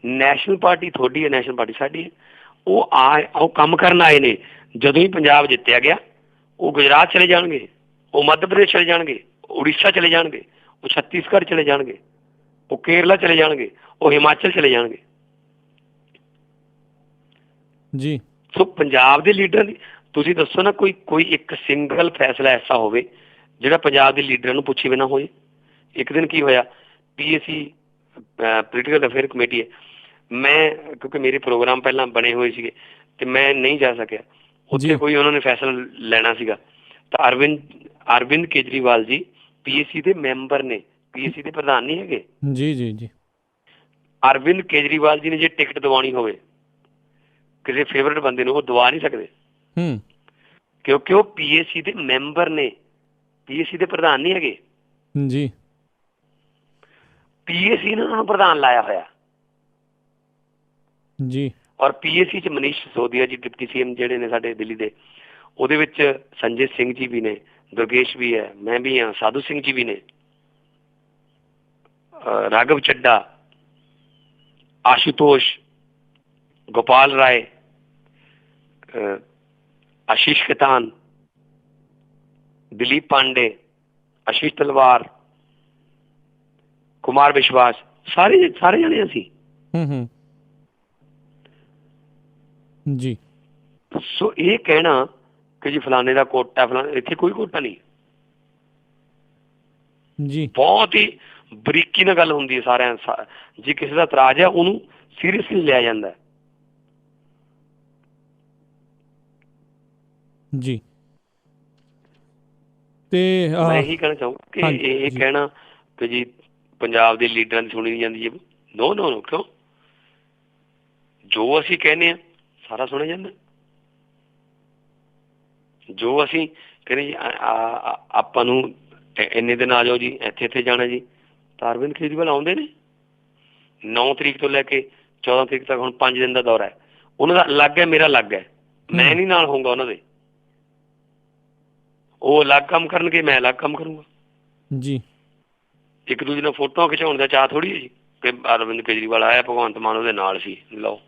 ਨੈਸ਼ਨਲ ਪਾਰਟੀ ਤੁਹਾਡੀ ਹੈ, ਨੈਸ਼ਨਲ ਪਾਰਟੀ ਸਾਡੀ ਹੈ। ਉਹ ਕੰਮ ਕਰਨ ਆਏ ਨੇ। ਜਦੋਂ ਹੀ ਪੰਜਾਬ ਜਿੱਤਿਆ ਗਿਆ ਉਹ ਗੁਜਰਾਤ ਚਲੇ ਜਾਣਗੇ, ਉਹ ਮੱਧ ਪ੍ਰਦੇਸ਼ ਚਲੇ ਜਾਣਗੇ, ਉੜੀਸਾ ਚਲੇ ਜਾਣਗੇ, ਉਹ ਛੱਤੀਸਗੜ੍ਹ ਚਲੇ ਜਾਣਗੇ, ਉਹ ਕੇਰਲਾ ਚਲੇ ਜਾਣਗੇ, ਉਹ ਹਿਮਾਚਲ ਚਲੇ ਜਾਣਗੇ ਜੀ। ਸੋ ਪੰਜਾਬ ਦੇ ਲੀਡਰਾਂ ਦੀ ਤੁਸੀਂ ਦੱਸੋ ਨਾ, ਕੋਈ ਇੱਕ ਸਿੰਗਲ ਫੈਸਲਾ ਐਸਾ ਹੋਵੇ ਜਿਹੜਾ ਪੰਜਾਬ ਦੇ ਲੀਡਰਾਂ ਨੂੰ ਪੁੱਛੇ ਬਿਨਾਂ ਹੋਏ। ਇੱਕ ਦਿਨ ਕੀ ਹੋਇਆ, PAC ਪੋਲੀਟੀਕਲ ਅਫੇਅਰ ਕਮੇਟੀ ਹੈ, ਮੈਂ ਕਿਉਂਕਿ ਮੇਰੇ ਪ੍ਰੋਗਰਾਮ ਪਹਿਲਾਂ ਬਣੇ ਹੋਏ ਸੀਗੇ ਤੇ ਮੈਂ ਨਹੀਂ ਜਾ ਸਕਿਆ ਉੱਥੇ। ਕੋਈ ਉਹਨਾਂ ਨੇ ਫੈਸਲਾ ਲੈਣਾ ਸੀਗਾ ਤਾਂ ਅਰਵਿੰਦ ਕੇਜਰੀਵਾਲ ਜੀ PAC ਦੇ ਮੈਂਬਰ ਨੇ, PAC ਦੇ ਪ੍ਰਧਾਨ ਨਹੀਂ ਹੈਗੇ ਜੀ ਜੀ ਜੀ। ਅਰਵਿੰਦ ਕੇਜਰੀਵਾਲ ਜੀ ਨੇ ਜੇ ਟਿਕਟ ਦਵਾਉਣੀ ਹੋਵੇ ਕਿਸੇ ਫੇਵਰਟ ਬੰਦੇ ਨੂੰ, ਉਹ ਦਵਾ ਨਹੀਂ ਸਕਦੇ ਕਿਉਂਕਿ ਉਹ PAC ਦੇ ਮੈਂਬਰ ਨੇ, PAC ਦੇ ਪ੍ਰਧਾਨ ਨਹੀਂ ਹੈਗੇ ਜੀ। PAC ਨੇ ਉਹਨਾਂ ਨੂੰ ਪ੍ਰਧਾਨ ਲਾਇਆ ਹੋਇਆ ਜੀ। ਔਰ PAC 'ਚ ਮਨੀਸ਼ ਸਿਸੋਦੀਆ ਜੀ ਡਿਪਟੀ CM ਜਿਹੜੇ ਨੇ ਸਾਡੇ ਦਿੱਲੀ ਦੇ, ਉਹਦੇ ਵਿੱਚ ਸੰਜੇ ਸਿੰਘ ਜੀ ਵੀ ਨੇ, ਦੁਰਗੇਸ਼ ਵੀ ਹੈ, ਮੈਂ ਵੀ ਹਾਂ, ਸਾਧੂ ਸਿੰਘ ਜੀ ਵੀ ਨੇ, ਰਾਘਵ ਚੱਡਾ, ਆਸ਼ੂਤੋਸ਼, ਗੋਪਾਲ ਰਾਏ, ਆਸ਼ੀਸ਼ ਖੇਤਾਨ, ਦਿਲੀਪ ਪਾਂਡੇ, ਆਸ਼ੀਸ਼ ਤਲਵਾਰ, ਕੁਮਾਰ ਵਿਸ਼ਵਾਸ, ਸਾਰੇ ਜਾਣੇ ਅਸੀਂ ਜੀ। ਸੋ ਇਹ ਕਹਿਣਾ ਕਿ ਜੀ ਫਲਾਣੇ ਦਾ ਕੋਟਾ, ਇੱਥੇ ਕੋਈ ਕੋਟਾ ਨਹੀਂ ਜੀ। ਬਹੁਤ ਹੀ ਬਰੀਕੀ ਨਾਲ ਗੱਲ ਹੁੰਦੀ ਹੈ ਸਾਰਿਆਂ। ਜੇ ਕਿਸੇ ਦਾ ਇਤਰਾਜ਼ ਹੈ ਉਹਨੂੰ ਸੀਰੀਅਸਲੀ ਲਿਆ ਜਾਂਦਾ ਜੀ। ਤੇ ਮੈਂ ਇਹੀ ਕਹਿਣਾ ਚਾਹੂੰਗਾ ਕਿ ਇਹ ਕਹਿਣਾ ਕਿ ਜੀ ਪੰਜਾਬ ਦੇ ਲੀਡਰਾਂ ਦੀ ਸੁਣੀ ਨਹੀਂ ਜਾਂਦੀ ਜੀ, ਨੋ ਕਿਉਂ? ਜੋ ਅਸੀਂ ਕਹਿੰਦੇ ਹਾਂ ਸਾਰਾ ਸੁਣਿਆ ਜਾਂਦਾ। ਜੋ ਅਸੀਂ ਕਹਿੰਦੇ ਜੀ ਆਪਾਂ ਨੂੰ ਇੰਨੇ ਦਿਨ ਆ ਜਾਓ ਜੀ, ਇੱਥੇ ਜਾਣਾ ਜੀ, ਤਾਂ ਅਰਵਿੰਦ ਕੇਜਰੀਵਾਲ ਆਉਂਦੇ ਨੇ। 9 ਤਰੀਕ ਤੋਂ ਲੈ ਕੇ 14 ਤਰੀਕ ਤੱਕ ਹੁਣ 5 ਦਿਨ ਦਾ ਦੌਰਾ ਹੈ। ਉਹਨਾਂ ਦਾ ਅਲੱਗ ਹੈ, ਮੇਰਾ ਅਲੱਗ ਹੈ। ਮੈਂ ਨਹੀਂ ਨਾਲ ਹੋਊਗਾ ਉਹਨਾਂ ਦੇ। ਉਹ ਅਲੱਗ ਕੰਮ ਕਰਨਗੇ, ਮੈਂ ਅਲੱਗ ਕੰਮ ਕਰੂੰਗਾ ਜੀ। ਇੱਕ ਦੂਜੇ ਨਾਲ ਫੋਟੋਆਂ ਖਿਚਾਉਣ ਦਾ ਚਾਅ ਥੋੜ੍ਹੀ ਹੈ ਜੀ ਕਿ ਅਰਵਿੰਦ ਕੇਜਰੀਵਾਲ ਆਇਆ, ਭਗਵੰਤ ਮਾਨ ਉਹਦੇ ਨਾਲ ਸੀ। ਲਓ,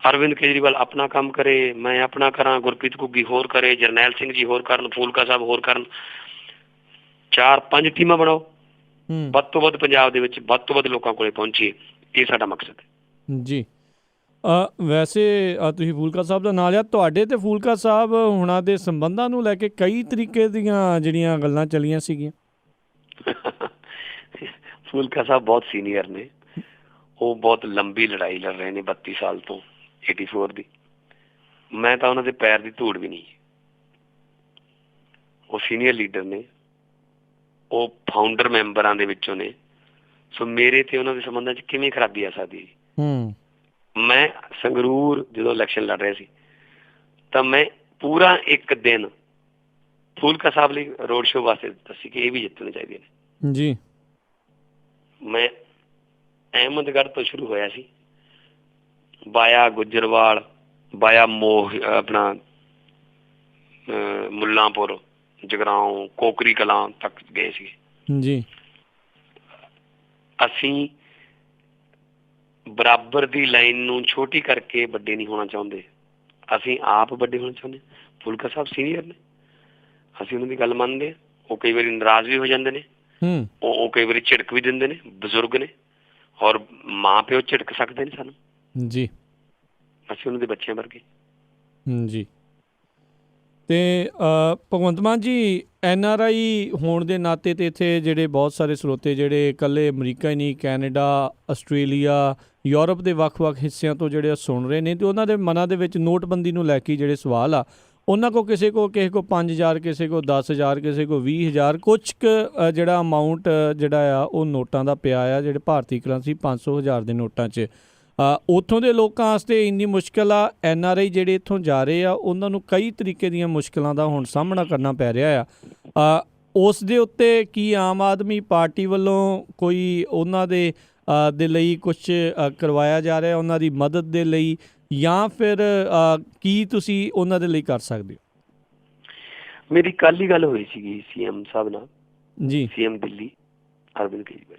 ਅਰਵਿੰਦ ਕੇਜਰੀਵਾਲ ਆਪਣਾ ਕੰਮ ਕਰੇ, ਮੈਂ ਆਪਣਾ ਕਰਾਂ, ਗੁਰਪ੍ਰੀਤ ਘੁੱਗੀ ਹੋਰ ਕਰੇ, ਜਰਨੈਲ ਸਿੰਘ ਜੀ ਹੋਰ ਕਰਨ, ਫੂਲਕਾ ਸਾਹਿਬ ਹੋਰ ਕਰਨ। 4-5 ਟੀਮਾਂ ਬਣਾਓ, ਵੱਧ ਤੋਂ ਵੱਧ ਪੰਜਾਬ ਦੇ ਵਿੱਚ ਵੱਧ ਤੋਂ ਵੱਧ ਲੋਕਾਂ ਕੋਲੇ ਪਹੁੰਚੀਏ। ਇਹ ਸਾਡਾ ਮਕਸਦ ਹੈ ਜੀ। ਵੈਸੇ ਤੁਸੀਂ ਫੂਲਕਾ ਸਾਹਿਬ ਦਾ ਨਾਂ ਲਿਆ, ਤੁਹਾਡੇ ਤੇ ਫੂਲਕਾ ਸਾਹਿਬ ਹੁਣਾਂ ਦੇ ਸੰਬੰਧਾਂ ਨੂੰ ਲੈ ਕੇ ਕਈ ਤਰੀਕੇ ਦੀਆਂ ਜਿਹੜੀਆਂ ਗੱਲਾਂ ਚੱਲੀਆਂ ਸੀਗੀਆਂ। ਫੂਲਕਾ ਸਾਹਿਬ ਬਹੁਤ ਸੀਨੀਅਰ ਨੇ, ਉਹ ਬਹੁਤ ਲੰਬੀ ਲੜਾਈ ਲੜ ਰਹੇ ਨੇ 32 ਸਾਲ ਤੋਂ, 84 ਦੀ। ਮੈਂ ਤਾਂ ਉਹਨਾਂ ਦੇ ਪੈਰ ਦੀ ਧੂੜ ਵੀ ਨਹੀਂ। ਉਹ ਸੀਨੀਅਰ ਲੀਡਰ ਨੇ, ਉਹ ਫਾਊਂਡਰ ਮੈਂਬਰਾਂ ਦੇ ਵਿੱਚੋਂ ਨੇ। ਸੋ ਮੇਰੇ ਤੇ ਉਹਨਾਂ ਦੇ ਸੰਬੰਧਾਂ 'ਚ ਕਿਵੇਂ ਖਰਾਬੀ ਆ ਸਕਦੀ ਹੈ? ਮੈਂ ਸੰਗਰੂਰ ਜਦੋਂ ਇਲੈਕਸ਼ਨ ਲੜ ਰਿਹਾ ਸੀ ਤਾਂ ਮੈਂ ਪੂਰਾ ਇੱਕ ਦਿਨ ਫੂਲਕਾ ਸਾਹਿਬ ਲਈ ਰੋਡ ਸ਼ੋਅ ਵਾਸਤੇ ਦਿੱਤਾ ਸੀ ਕਿ ਇਹ ਵੀ ਜਿੱਤਣੇ ਚਾਹੀਦੇ ਨੇ ਜੀ। ਮੈਂ ਅਹਿਮਦਗੜ੍ਹ ਤੋਂ ਸ਼ੁਰੂ ਹੋਇਆ ਸੀ, ਬਾਇਆ ਗੁੱਜਰਵਾਲ, ਬਾਇਆ ਆਪਣਾ ਮੁੱਲਾਂਪੁਰ, ਜਗਰਾਉਂ, ਕੋਕਰੀ ਕਲਾਂ ਤੱਕ ਗਏ ਸੀਗੇ ਜੀ। ਅਸੀਂ ਬਰਾਬਰ ਦੀ ਲਾਈਨ ਨੂੰ ਛੋਟੀ ਕਰਕੇ ਵੱਡੇ ਨਹੀਂ ਹੋਣਾ ਚਾਹੁੰਦੇ, ਅਸੀਂ ਆਪ ਵੱਡੇ ਹੋਣਾ ਚਾਹੁੰਦੇ। ਫੂਲਕਾ ਸਾਹਿਬ ਸੀਨੀਅਰ ਨੇ, ਅਸੀਂ ਉਹਨਾਂ ਦੀ ਗੱਲ ਮੰਨਦੇ ਹਾਂ। ਉਹ ਕਈ ਵਾਰੀ ਨਾਰਾਜ਼ ਵੀ ਹੋ ਜਾਂਦੇ ਨੇ, ਉਹ ਕਈ ਵਾਰੀ ਝਿੜਕ ਵੀ ਦਿੰਦੇ ਨੇ, ਬਜ਼ੁਰਗ ਨੇ, ਔਰ ਮਾਂ ਪਿਓ ਝਿੜਕ ਸਕਦੇ ਨੇ ਸਾਨੂੰ ਜੀ। ਅਸੀਂ ਉਹਨਾਂ ਦੇ ਬੱਚਿਆਂ ਵਰਗੇ ਜੀ। ਅਤੇ ਭਗਵੰਤ ਮਾਨ ਜੀ, NRI ਹੋਣ ਦੇ ਨਾਤੇ ਤੇ ਇੱਥੇ ਜਿਹੜੇ ਬਹੁਤ ਸਾਰੇ ਸਰੋਤੇ ਜਿਹੜੇ ਇਕੱਲੇ ਅਮਰੀਕਾ ਹੀ ਨਹੀਂ, ਕੈਨੇਡਾ, ਆਸਟ੍ਰੇਲੀਆ, ਯੂਰਪ ਦੇ ਵੱਖ-ਵੱਖ ਹਿੱਸਿਆਂ ਤੋਂ ਜਿਹੜੇ ਸੁਣ ਰਹੇ ਨੇ, ਅਤੇ ਉਹਨਾਂ ਦੇ ਮਨਾਂ ਦੇ ਵਿੱਚ ਨੋਟਬੰਦੀ ਨੂੰ ਲੈ ਕੇ ਜਿਹੜੇ ਸਵਾਲ ਆ, ਉਹਨਾਂ ਕੋਲ ਕਿਸੇ ਕੋ 5,000, ਕਿਸੇ ਕੋ 10,000, ਕਿਸੇ ਕੋ 20,000, ਕੁਛ ਕੁ ਜਿਹੜਾ ਅਮਾਊਂਟ ਜਿਹੜਾ ਆ ਉਹ ਨੋਟਾਂ ਦਾ ਪਿਆ ਆ, ਜਿਹੜੇ ਭਾਰਤੀ ਕਰੰਸੀ 500,000 ਦੇ ਨੋਟਾਂ 'ਚ। ਉੱਥੋਂ ਦੇ ਲੋਕਾਂ ਵਾਸਤੇ ਇੰਨੀ ਮੁਸ਼ਕਿਲ ਆ। NRI ਜਿਹੜੇ ਇੱਥੋਂ ਜਾ ਰਹੇ ਆ, ਉਹਨਾਂ ਨੂੰ ਕਈ ਤਰੀਕੇ ਦੀਆਂ ਮੁਸ਼ਕਿਲਾਂ ਦਾ ਹੁਣ ਸਾਹਮਣਾ ਕਰਨਾ ਪੈ ਰਿਹਾ ਆ। ਉਸ ਦੇ ਉੱਤੇ ਕੀ ਆਮ ਆਦਮੀ ਪਾਰਟੀ ਵੱਲੋਂ ਕੋਈ ਉਹਨਾਂ ਦੇ ਲਈ ਕੁਛ ਕਰਵਾਇਆ ਜਾ ਰਿਹਾ, ਉਹਨਾਂ ਦੀ ਮਦਦ ਦੇ ਲਈ, ਜਾਂ ਫਿਰ ਕੀ ਤੁਸੀਂ ਉਹਨਾਂ ਦੇ ਲਈ ਕਰ ਸਕਦੇ ਹੋ? ਮੇਰੀ ਕੱਲ੍ਹ ਹੀ ਗੱਲ ਹੋਈ ਸੀਗੀ CM ਸਾਹਿਬ ਨਾਲ ਜੀ, CM ਦਿੱਲੀ ਅਰਵਿੰਦ ਕੇਜਰੀਵਾਲ,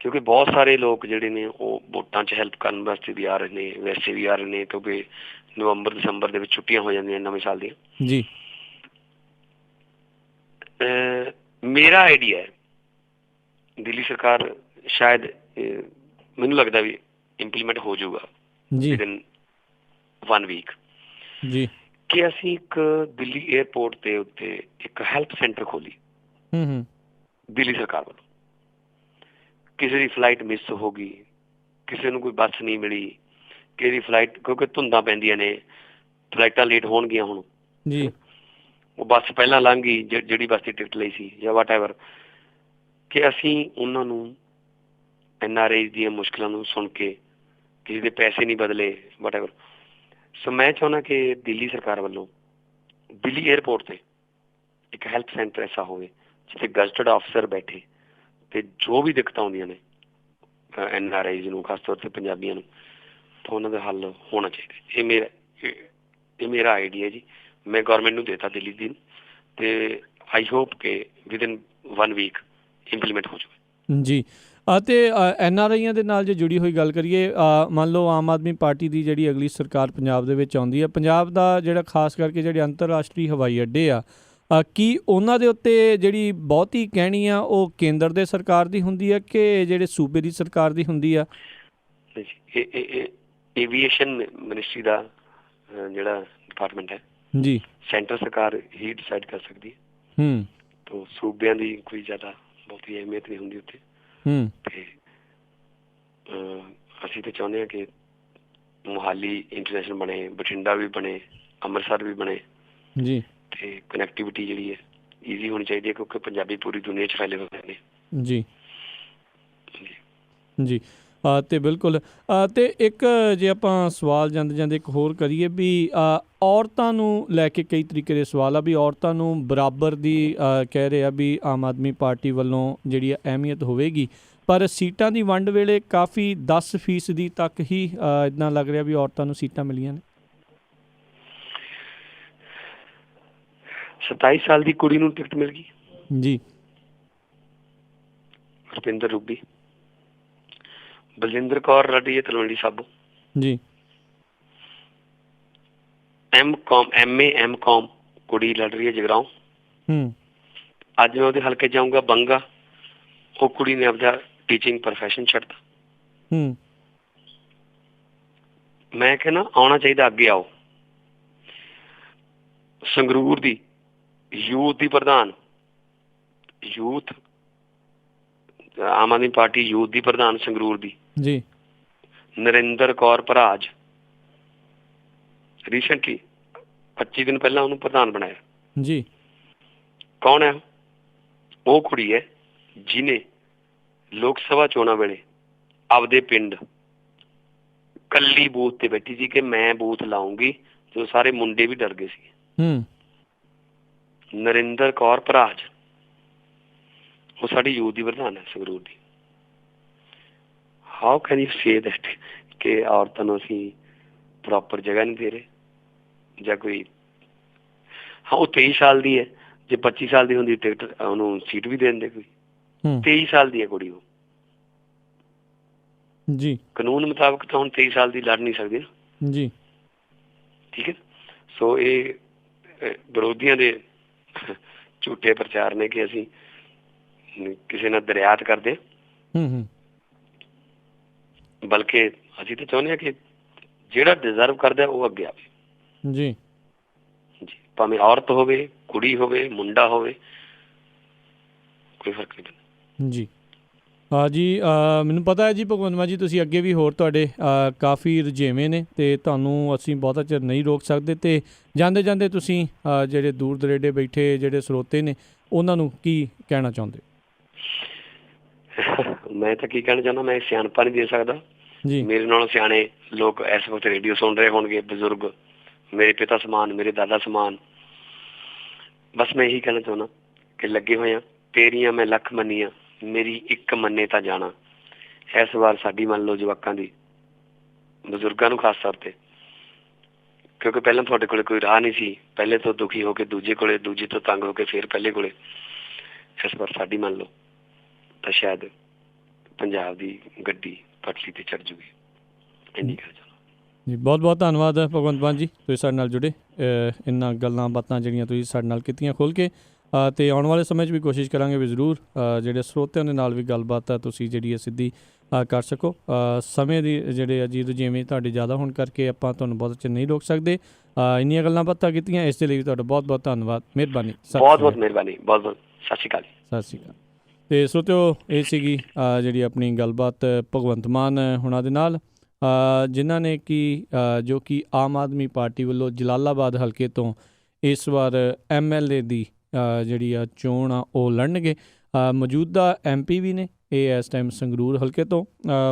ਕਿਉਂਕਿ ਬਹੁਤ ਸਾਰੇ ਲੋਕ ਜਿਹੜੇ ਨੇ ਉਹ ਵੋਟਾਂ 'ਚ ਹੈਲਪ ਕਰਨ ਵਾਸਤੇ ਵੀ ਆ ਰਹੇ ਨੇ, ਵੈਸੇ ਵੀ ਆ ਰਹੇ ਨੇ, ਕਿਉਂਕਿ ਨਵੰਬਰ ਦਸੰਬਰ ਦੇ ਵਿੱਚ ਛੁੱਟੀਆਂ ਹੋ ਜਾਂਦੀਆਂ ਨਵੇਂ ਸਾਲ ਦੀਆਂ। ਜੀ। ਮੇਰਾ ਆਈਡੀਆ ਹੈ, ਦਿੱਲੀ ਸਰਕਾਰ ਸ਼ਾਇਦ ਮੈਨੂੰ ਲੱਗਦਾ ਵੀ ਇੰਪਲੀਮੈਂਟ ਹੋ ਜਾਊਗਾ ਵਿਦਿਨ 1 ਵੀਕ ਜੀ, ਕਿ ਅਸੀਂ ਇੱਕ ਦਿੱਲੀ ਏਅਰਪੋਰਟ ਦੇ ਉੱਤੇ ਇੱਕ ਹੈਲਪ ਸੈਂਟਰ ਖੋਲੀ ਦਿੱਲੀ ਸਰਕਾਰ ਵੱਲੋਂ। ਕਿਸੇ ਦੀ ਫਲਾਈਟ ਮਿਸ ਹੋ ਗਈ, ਕਿਸੇ ਨੂੰ ਕੋਈ ਬੱਸ ਨਹੀਂ ਮਿਲੀ, ਕਿਸੇ ਦੀ ਫਲਾਈਟ, ਕਿਉਂਕਿ ਧੁੰਦਾਂ ਪੈਂਦੀਆਂ ਨੇ, ਫਲਾਈਟਾਂ ਲੇਟ ਹੋਣਗੀਆਂ ਹੁਣ ਜੀ, ਉਹ ਬੱਸ ਪਹਿਲਾਂ ਲੰਘ ਗਈ ਜਿਹੜੀ ਬੱਸ ਦੀ ਟਿਕਟ ਲਈ ਸੀ ਜਾਂ ਵਾਟ ਐਵਰ, ਕਿ ਅਸੀਂ ਉਹਨਾਂ ਨੂੰ NRI ਦੀਆਂ ਮੁਸ਼ਕਿਲਾਂ ਨੂੰ ਸੁਣ ਕੇ, ਕਿਸੇ ਦੇ ਪੈਸੇ ਨਹੀਂ ਬਦਲੇ, ਵਾਟ ਐਵਰ। ਸੋ ਮੈਂ ਚਾਹੁੰਦਾ ਕਿ ਦਿੱਲੀ ਸਰਕਾਰ ਵੱਲੋਂ ਦਿੱਲੀ ਏਅਰਪੋਰਟ 'ਤੇ ਇੱਕ ਹੈਲਪ ਸੈਂਟਰ ਐਸਾ ਹੋਵੇ ਜਿੱਥੇ ਗਜ਼ਟਡ ਆਫਿਸਰ ਬੈਠੇ ਅਤੇ ਜੋ ਵੀ ਦਿੱਕਤਾਂ ਆਉਂਦੀਆਂ ਨੇ NRIs ਨੂੰ, ਖਾਸ ਤੌਰ 'ਤੇ ਪੰਜਾਬੀਆਂ ਨੂੰ, ਤਾਂ ਉਹਨਾਂ ਦਾ ਹੱਲ ਹੋਣਾ ਚਾਹੀਦਾ। ਇਹ ਮੇਰਾ ਆਈਡੀਆ ਜੀ। ਮੈਂ ਗੌਰਮੈਂਟ ਨੂੰ ਦੇਤਾ ਦਿੱਲੀ ਦੀ, ਅਤੇ ਆਈ ਹੋਪ ਕਿ ਵਿਦਿਨ 1 ਵੀਕ ਇੰਪਲੀਮੈਂਟ ਹੋ ਜਾਵੇ। ਜੀ। ਅਤੇ NRIਆਂ ਦੇ ਨਾਲ ਜੇ ਜੁੜੀ ਹੋਈ ਗੱਲ ਕਰੀਏ, ਮੰਨ ਲਓ ਆਮ ਆਦਮੀ ਪਾਰਟੀ ਦੀ ਜਿਹੜੀ ਅਗਲੀ ਸਰਕਾਰ ਪੰਜਾਬ ਦੇ ਵਿੱਚ ਆਉਂਦੀ ਹੈ, ਪੰਜਾਬ ਦਾ ਜਿਹੜਾ ਖਾਸ ਕਰਕੇ ਜਿਹੜੇ ਅੰਤਰਰਾਸ਼ਟਰੀ ਹਵਾਈ ਅੱਡੇ ਆ, ਕੀ ਉਹਨਾਂ ਦੇ ਉੱਤੇ ਜਿਹੜੀ ਬਹੁਤੀ ਕਹਿਣੀ ਆ ਉਹ ਕੇਂਦਰ ਦੇ ਸਰਕਾਰ ਦੀ ਹੁੰਦੀ ਹੈ ਕਿ ਜਿਹੜੇ ਸੂਬੇ ਦੀ ਸਰਕਾਰ ਦੀ ਹੁੰਦੀ ਆ? ਏਵੀਏਸ਼ਨ ਮਿਨਿਸਟਰੀ ਦਾ ਜਿਹੜਾ ਡਿਪਾਰਟਮੈਂਟ ਹੈ ਜੀ, ਸੈਂਟਰ ਸਰਕਾਰ ਹੀ ਡਿਸਾਈਡ ਕਰ ਸਕਦੀ ਹੈ। ਤਾਂ ਸੂਬਿਆਂ ਦੀ ਕੋਈ ਜ਼ਿਆਦਾ ਬਹੁਤੀ ਅਹਿਮੀਅਤ ਨਹੀਂ ਹੁੰਦੀ ਉੱਥੇ। ਤੇ ਅਸੀਂ ਤਾਂ ਚਾਹੁੰਦੇ ਹਾਂ ਕਿ ਮੋਹਾਲੀ ਇੰਟਰਨੈਸ਼ਨਲ ਬਣੇ, ਬਠਿੰਡਾ ਵੀ ਬਣੇ, ਅੰਮ੍ਰਿਤਸਰ ਵੀ ਬਣੇ ਜੀ, ਤੇ ਕਨੈਕਟੀਵਿਟੀ ਜਿਹੜੀ ਹੈ ਈਜ਼ੀ ਹੋਣੀ ਚਾਹੀਦੀ ਹੈ, ਕਿਉਂਕਿ ਪੰਜਾਬੀ ਪੂਰੀ ਦੁਨੀਆ 'ਚ ਫੈਲੇ ਹੋਏ ਨੇ। ਜੀ ਜੀ। ਤੇ ਬਿਲਕੁਲ ਤੇ ਇੱਕ ਜੇ ਆਪਾਂ ਸਵਾਲ ਜਾਂਦੇ ਜਾਂਦੇ ਇੱਕ ਹੋਰ ਕਰੀਏ ਵੀ ਔਰਤਾਂ ਨੂੰ ਲੈ ਕੇ ਕਈ ਤਰੀਕੇ ਦੇ ਸਵਾਲ ਆ ਵੀ ਔਰਤਾਂ ਨੂੰ ਬਰਾਬਰ ਦੀ ਕਹਿ ਰਹੇ ਆ ਵੀ ਆਮ ਆਦਮੀ ਪਾਰਟੀ ਵੱਲੋਂ ਜਿਹੜੀ ਅਹਿਮੀਅਤ ਹੋਵੇਗੀ, ਪਰ ਸੀਟਾਂ ਦੀ ਵੰਡ ਵੇਲੇ ਕਾਫੀ 10% ਤੱਕ ਹੀ ਇੱਦਾਂ ਲੱਗ ਰਿਹਾ ਵੀ ਔਰਤਾਂ ਨੂੰ ਸੀਟਾਂ ਮਿਲੀਆਂ ਨੇ। 27 ਸਾਲ ਦੀ ਕੁੜੀ ਨੂੰ ਟਿਕਟ ਮਿਲ ਗਈ ਜੀ। ਰੁਪਿੰਦਰ ਰੂਬੀ, ਬਲਜਿੰਦਰ ਕੌਰ ਲੜੀ ਹੈ ਤਲਵੰਡੀ ਸਾਬੋ ਜੀ। ਐਮ.ਕਾਮ ਕੁੜੀ ਲੜ ਰਹੀ ਹੈ ਜਗਰਾਉਂ। ਅੱਜ ਮੈਂ ਉਹਦੇ ਹਲਕੇ ਜਾਊਂਗਾ ਬੰਗਾ, ਉਹ ਕੁੜੀ ਨੇ ਆਪਦਾ ਟੀਚਿੰਗ ਪ੍ਰੋਫੈਸ਼ਨ ਛੱਡਤਾ। ਮੈਂ ਕਹਿੰਦਾ ਆਉਣਾ ਚਾਹੀਦਾ, ਅੱਗੇ ਆਓ। ਸੰਗਰੂਰ ਦੀ ਯੂਥ ਦੀ ਪ੍ਰਧਾਨ, youth Aam Aadmi party youth ਦੀ ਪ੍ਰਧਾਨ ਸੰਗਰੂਰ ਦੀ ਜੀ, ਨਰਿੰਦਰ ਕੌਰ ਭਰਾਜ, ਰੀਸੈਂਟਲੀ 25 ਦਿਨ ਪਹਿਲਾਂ ਉਹਨੂੰ ਪ੍ਰਧਾਨ ਬਣਾਇਆ ਜੀ। ਕੌਣ ਹੈ ਉਹ? ਕੁੜੀ ਹੈ ਜਿਹਨੇ ਲੋਕ ਸਭਾ ਚੋਣਾਂ ਵੇਲੇ ਆਪਦੇ ਪਿੰਡ ਕੱਲੀ ਬੂਥ ਤੇ ਬੈਠੀ ਸੀ ਕਿ ਮੈਂ ਬੂਥ ਲਾਉਂਗੀ, ਤੇ ਸਾਰੇ ਮੁੰਡੇ ਵੀ ਡਰ ਗਏ ਸੀ। ਨਰਿੰਦਰ ਕੌਰ ਭਰਾਜ, ਉਹ ਸਾਡੀ ਯੂਥ ਦੀ ਪ੍ਰਧਾਨ ਹੈ ਸੰਗਰੂਰ ਦੀ। How can you say that ਕਿ ਔਰਤਾਂ ਨੂੰ ਅਸੀਂ ਪ੍ਰੋਪਰ ਜਗ੍ਹਾ ਨਹੀਂ ਦੇ ਰਹੇ ਜਾਂ ਕੋਈ। ਹਾਂ, ਉਹ 23 ਸਾਲ ਦੀ ਹੈ, ਜੇ 25 ਸਾਲ ਦੀ ਹੁੰਦੀ ਟਿਕਟ ਉਹਨੂੰ ਸੀਟ ਵੀ ਦੇ ਦਿੰਦੇ ਕੋਈ। 23 ਸਾਲ ਦੀ ਹੈ ਕੁੜੀ ਉਹ ਜੀ। ਕਾਨੂੰਨ ਮੁਤਾਬਕ ਤਾਂ ਹੁਣ 23 ਸਾਲ ਦੀ ਲੜ ਨਹੀਂ ਸਕਦੀ ਨਾ ਜੀ। ਠੀਕ ਹੈ। ਸੋ ਇਹ ਵਿਰੋਧੀਆਂ ਦੇ ਝੂਠੇ ਪ੍ਰਚਾਰ ਨੇ ਕਿ ਅਸੀਂ ਕਿਸੇ ਨਾਲ ਦਰਿਆਤ ਕਰਦੇ, ਬਲਕਿ ਅਸੀਂ ਤਾਂ ਚਾਹੁੰਦੇ ਹਾਂ ਕਿ ਜਿਹੜਾ ਡਿਜ਼ਰਵ ਕਰਦਾ ਉਹ ਅੱਗੇ ਆਵੇ ਜੀ। ਜੀ, ਭਾਵੇਂ ਔਰਤ ਹੋਵੇ, ਕੁੜੀ ਹੋਵੇ, ਮੁੰਡਾ ਹੋਵੇ, ਕੋਈ ਫਰਕ ਨਹੀਂ ਪੈਂਦਾ ਜੀ। ਜੀ ਮੈਨੂੰ ਪਤਾ ਹੈ ਜੀ ਭਗਵੰਤ ਮਾਨ ਜੀ, ਤੁਸੀਂ ਅੱਗੇ ਵੀ ਹੋਰ ਤੁਹਾਡੇ ਕਾਫੀ ਰੁਝੇਵੇਂ ਨੇ ਅਤੇ ਤੁਹਾਨੂੰ ਅਸੀਂ ਬਹੁਤਾ ਚਿਰ ਨਹੀਂ ਰੋਕ ਸਕਦੇ, ਅਤੇ ਜਾਂਦੇ ਜਾਂਦੇ ਤੁਸੀਂ ਜਿਹੜੇ ਦੂਰ ਦੁਰੇਡੇ ਬੈਠੇ ਜਿਹੜੇ ਸਰੋਤੇ ਨੇ ਉਹਨਾਂ ਨੂੰ ਕੀ ਕਹਿਣਾ ਚਾਹੁੰਦੇ? ਮੈਂ ਤਾਂ ਕੀ ਕਹਿਣਾ ਚਾਹੁੰਦਾ, ਮੈਂ ਸਿਆਣਪਾ ਨਹੀਂ ਦੇ ਸਕਦਾ ਜੀ। ਮੇਰੇ ਨਾਲੋਂ ਸਿਆਣੇ ਲੋਕ ਇਸ ਵਕਤ ਰੇਡੀਓ ਸੁਣ ਰਹੇ ਹੋਣਗੇ, ਬਜ਼ੁਰਗ, ਮੇਰੇ ਪਿਤਾ ਸਮਾਨ, ਮੇਰੇ ਦਾਦਾ ਸਮਾਨ। ਬਸ ਮੈਂ ਇਹੀ ਕਹਿਣਾ ਚਾਹੁੰਦਾ ਕਿ ਲੱਗੇ ਹੋਏ ਆ, ਤੇਰੀਆਂ ਮੈਂ ਲੱਖ ਮੰਨੀਆਂ, ਮੇਰੀ ਇੱਕ ਮੰਨੇ ਤਾਂ ਜਾਣਾ। ਇਸ ਵਾਰ ਸਾਡੀ ਮੰਨ ਲਓ ਜਵਾਕਾਂ ਦੀ, ਬਜ਼ੁਰਗਾਂ ਨੂੰ ਖਾਸ ਤੌਰ ਤੇ, ਕਿਉਂਕਿ ਪਹਿਲਾਂ ਤੁਹਾਡੇ ਕੋਲੇ ਕੋਈ ਰਾਹ ਨਹੀਂ ਸੀ, ਪਹਿਲੇ ਤੋਂ ਦੁਖੀ ਹੋ ਕੇ ਦੂਜੇ ਕੋਲੇ, ਦੂਜੇ ਤੋਂ ਤੰਗ ਹੋ ਕੇ ਫਿਰ ਪਹਿਲੇ ਕੋਲੇ। ਇਸ ਵਾਰ ਸਾਡੀ ਮੰਨ ਲਓ ਤਾਂ ਸ਼ਾਇਦ ਪੰਜਾਬ ਦੀ ਗੱਡੀ ਪਟੜੀ ਤੇ ਚੜ੍ਹ ਜੂਗੀ। ਇੰਨੀ ਗੱਲ ਜੀ। ਬਹੁਤ ਬਹੁਤ ਧੰਨਵਾਦ ਭਗਵੰਤ ਮਾਨ ਜੀ, ਤੁਸੀਂ ਸਾਡੇ ਨਾਲ ਜੁੜੇ, ਇਹਨਾਂ ਗੱਲਾਂ ਬਾਤਾਂ ਜਿਹੜੀਆਂ ਤੁਸੀਂ ਸਾਡੇ ਨਾਲ ਕੀਤੀਆਂ ਖੋਲ੍ਹ ਕੇ, ਅਤੇ ਆਉਣ ਵਾਲੇ ਸਮੇਂ 'ਚ ਵੀ ਕੋਸ਼ਿਸ਼ ਕਰਾਂਗੇ ਵੀ ਜ਼ਰੂਰ ਜਿਹੜੇ ਸਰੋਤਿਆਂ ਦੇ ਨਾਲ ਵੀ ਗੱਲਬਾਤ ਹੈ ਤੁਸੀਂ ਜਿਹੜੀ ਹੈ ਸਿੱਧੀ ਕਰ ਸਕੋ। ਸਮੇਂ ਦੀ ਜਿਹੜੇ ਜੀ ਰੁਝੇਵੇਂ ਤੁਹਾਡੇ ਜ਼ਿਆਦਾ ਹੋਣ ਕਰਕੇ ਆਪਾਂ ਤੁਹਾਨੂੰ ਬਹੁਤ ਚਿਰ ਨਹੀਂ ਰੋਕ ਸਕਦੇ। ਇੰਨੀਆਂ ਗੱਲਾਂ ਬਾਤਾਂ ਕੀਤੀਆਂ, ਇਸ ਦੇ ਲਈ ਵੀ ਤੁਹਾਡਾ ਬਹੁਤ ਬਹੁਤ ਧੰਨਵਾਦ, ਮਿਹਰਬਾਨੀ। ਬਹੁਤ ਬਹੁਤ ਮਿਹਰਬਾਨੀ, ਬਹੁਤ ਬਹੁਤ ਸਤਿ ਸ਼੍ਰੀ ਅਕਾਲ। ਸਤਿ ਸ਼੍ਰੀ ਅਕਾਲ। ਅਤੇ ਸਰੋਤਿਓ, ਇਹ ਸੀਗੀ ਜਿਹੜੀ ਆਪਣੀ ਗੱਲਬਾਤ ਭਗਵੰਤ ਮਾਨ ਹੁਣਾਂ ਦੇ ਨਾਲ, ਜਿਨ੍ਹਾਂ ਨੇ ਕਿ ਜੋ ਕਿ ਆਮ ਆਦਮੀ ਪਾਰਟੀ ਵੱਲੋਂ ਜਲਾਲਾਬਾਦ ਹਲਕੇ ਤੋਂ ਇਸ ਵਾਰ MLA ਦੀ ਜਿਹੜੀ ਆ ਚੋਣ ਆ ਉਹ ਲੜਨਗੇ। ਮੌਜੂਦਾ MP ਵੀ ਨੇ ਇਹ ਇਸ ਟਾਈਮ ਸੰਗਰੂਰ ਹਲਕੇ ਤੋਂ।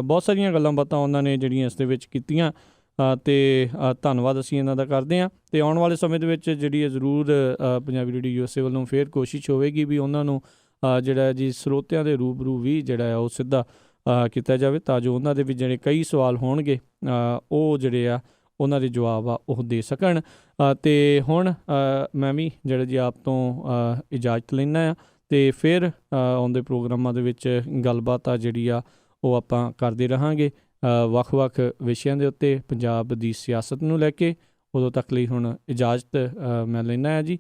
ਬਹੁਤ ਸਾਰੀਆਂ ਗੱਲਾਂ ਬਾਤਾਂ ਉਹਨਾਂ ਨੇ ਜਿਹੜੀਆਂ ਇਸ ਦੇ ਵਿੱਚ ਕੀਤੀਆਂ, ਅਤੇ ਧੰਨਵਾਦ ਅਸੀਂ ਇਹਨਾਂ ਦਾ ਕਰਦੇ ਹਾਂ। ਅਤੇ ਆਉਣ ਵਾਲੇ ਸਮੇਂ ਦੇ ਵਿੱਚ ਜਿਹੜੀ ਹੈ ਜ਼ਰੂਰ ਪੰਜਾਬੀ ਰੇਡੀਓ USA ਵੱਲੋਂ ਫਿਰ ਕੋਸ਼ਿਸ਼ ਹੋਵੇਗੀ ਵੀ ਉਹਨਾਂ ਨੂੰ ਜਿਹੜਾ ਜੀ ਸਰੋਤਿਆਂ ਦੇ ਰੂਬਰੂ ਵੀ ਜਿਹੜਾ ਆ ਉਹ ਸਿੱਧਾ ਕੀਤਾ ਜਾਵੇ, ਤਾਂ ਜੋ ਉਹਨਾਂ ਦੇ ਵੀ ਜਿਹੜੇ ਕਈ ਸਵਾਲ ਹੋਣਗੇ ਉਹ ਜਿਹੜੇ ਆ ਉਹਨਾਂ ਦੇ ਜਵਾਬ ਆ ਉਹ ਦੇ ਸਕਣ। ਅਤੇ ਹੁਣ ਮੈਂ ਵੀ ਜਿਹੜਾ ਜੀ ਆਪ ਤੋਂ ਇਜਾਜ਼ਤ ਲੈਂਦਾ ਹਾਂ, ਅਤੇ ਫਿਰ ਆਉਂਦੇ ਪ੍ਰੋਗਰਾਮਾਂ ਦੇ ਵਿੱਚ ਗੱਲਬਾਤ ਆ ਜਿਹੜੀ ਆ ਉਹ ਆਪਾਂ ਕਰਦੇ ਰਹਾਂਗੇ ਵੱਖ-ਵੱਖ ਵਿਸ਼ਿਆਂ ਦੇ ਉੱਤੇ ਪੰਜਾਬ ਦੀ ਸਿਆਸਤ ਨੂੰ ਲੈ ਕੇ। ਉਦੋਂ ਤੱਕ ਲਈ ਹੁਣ ਇਜਾਜ਼ਤ ਮੈਂ ਲੈਂਦਾ ਹਾਂ ਜੀ।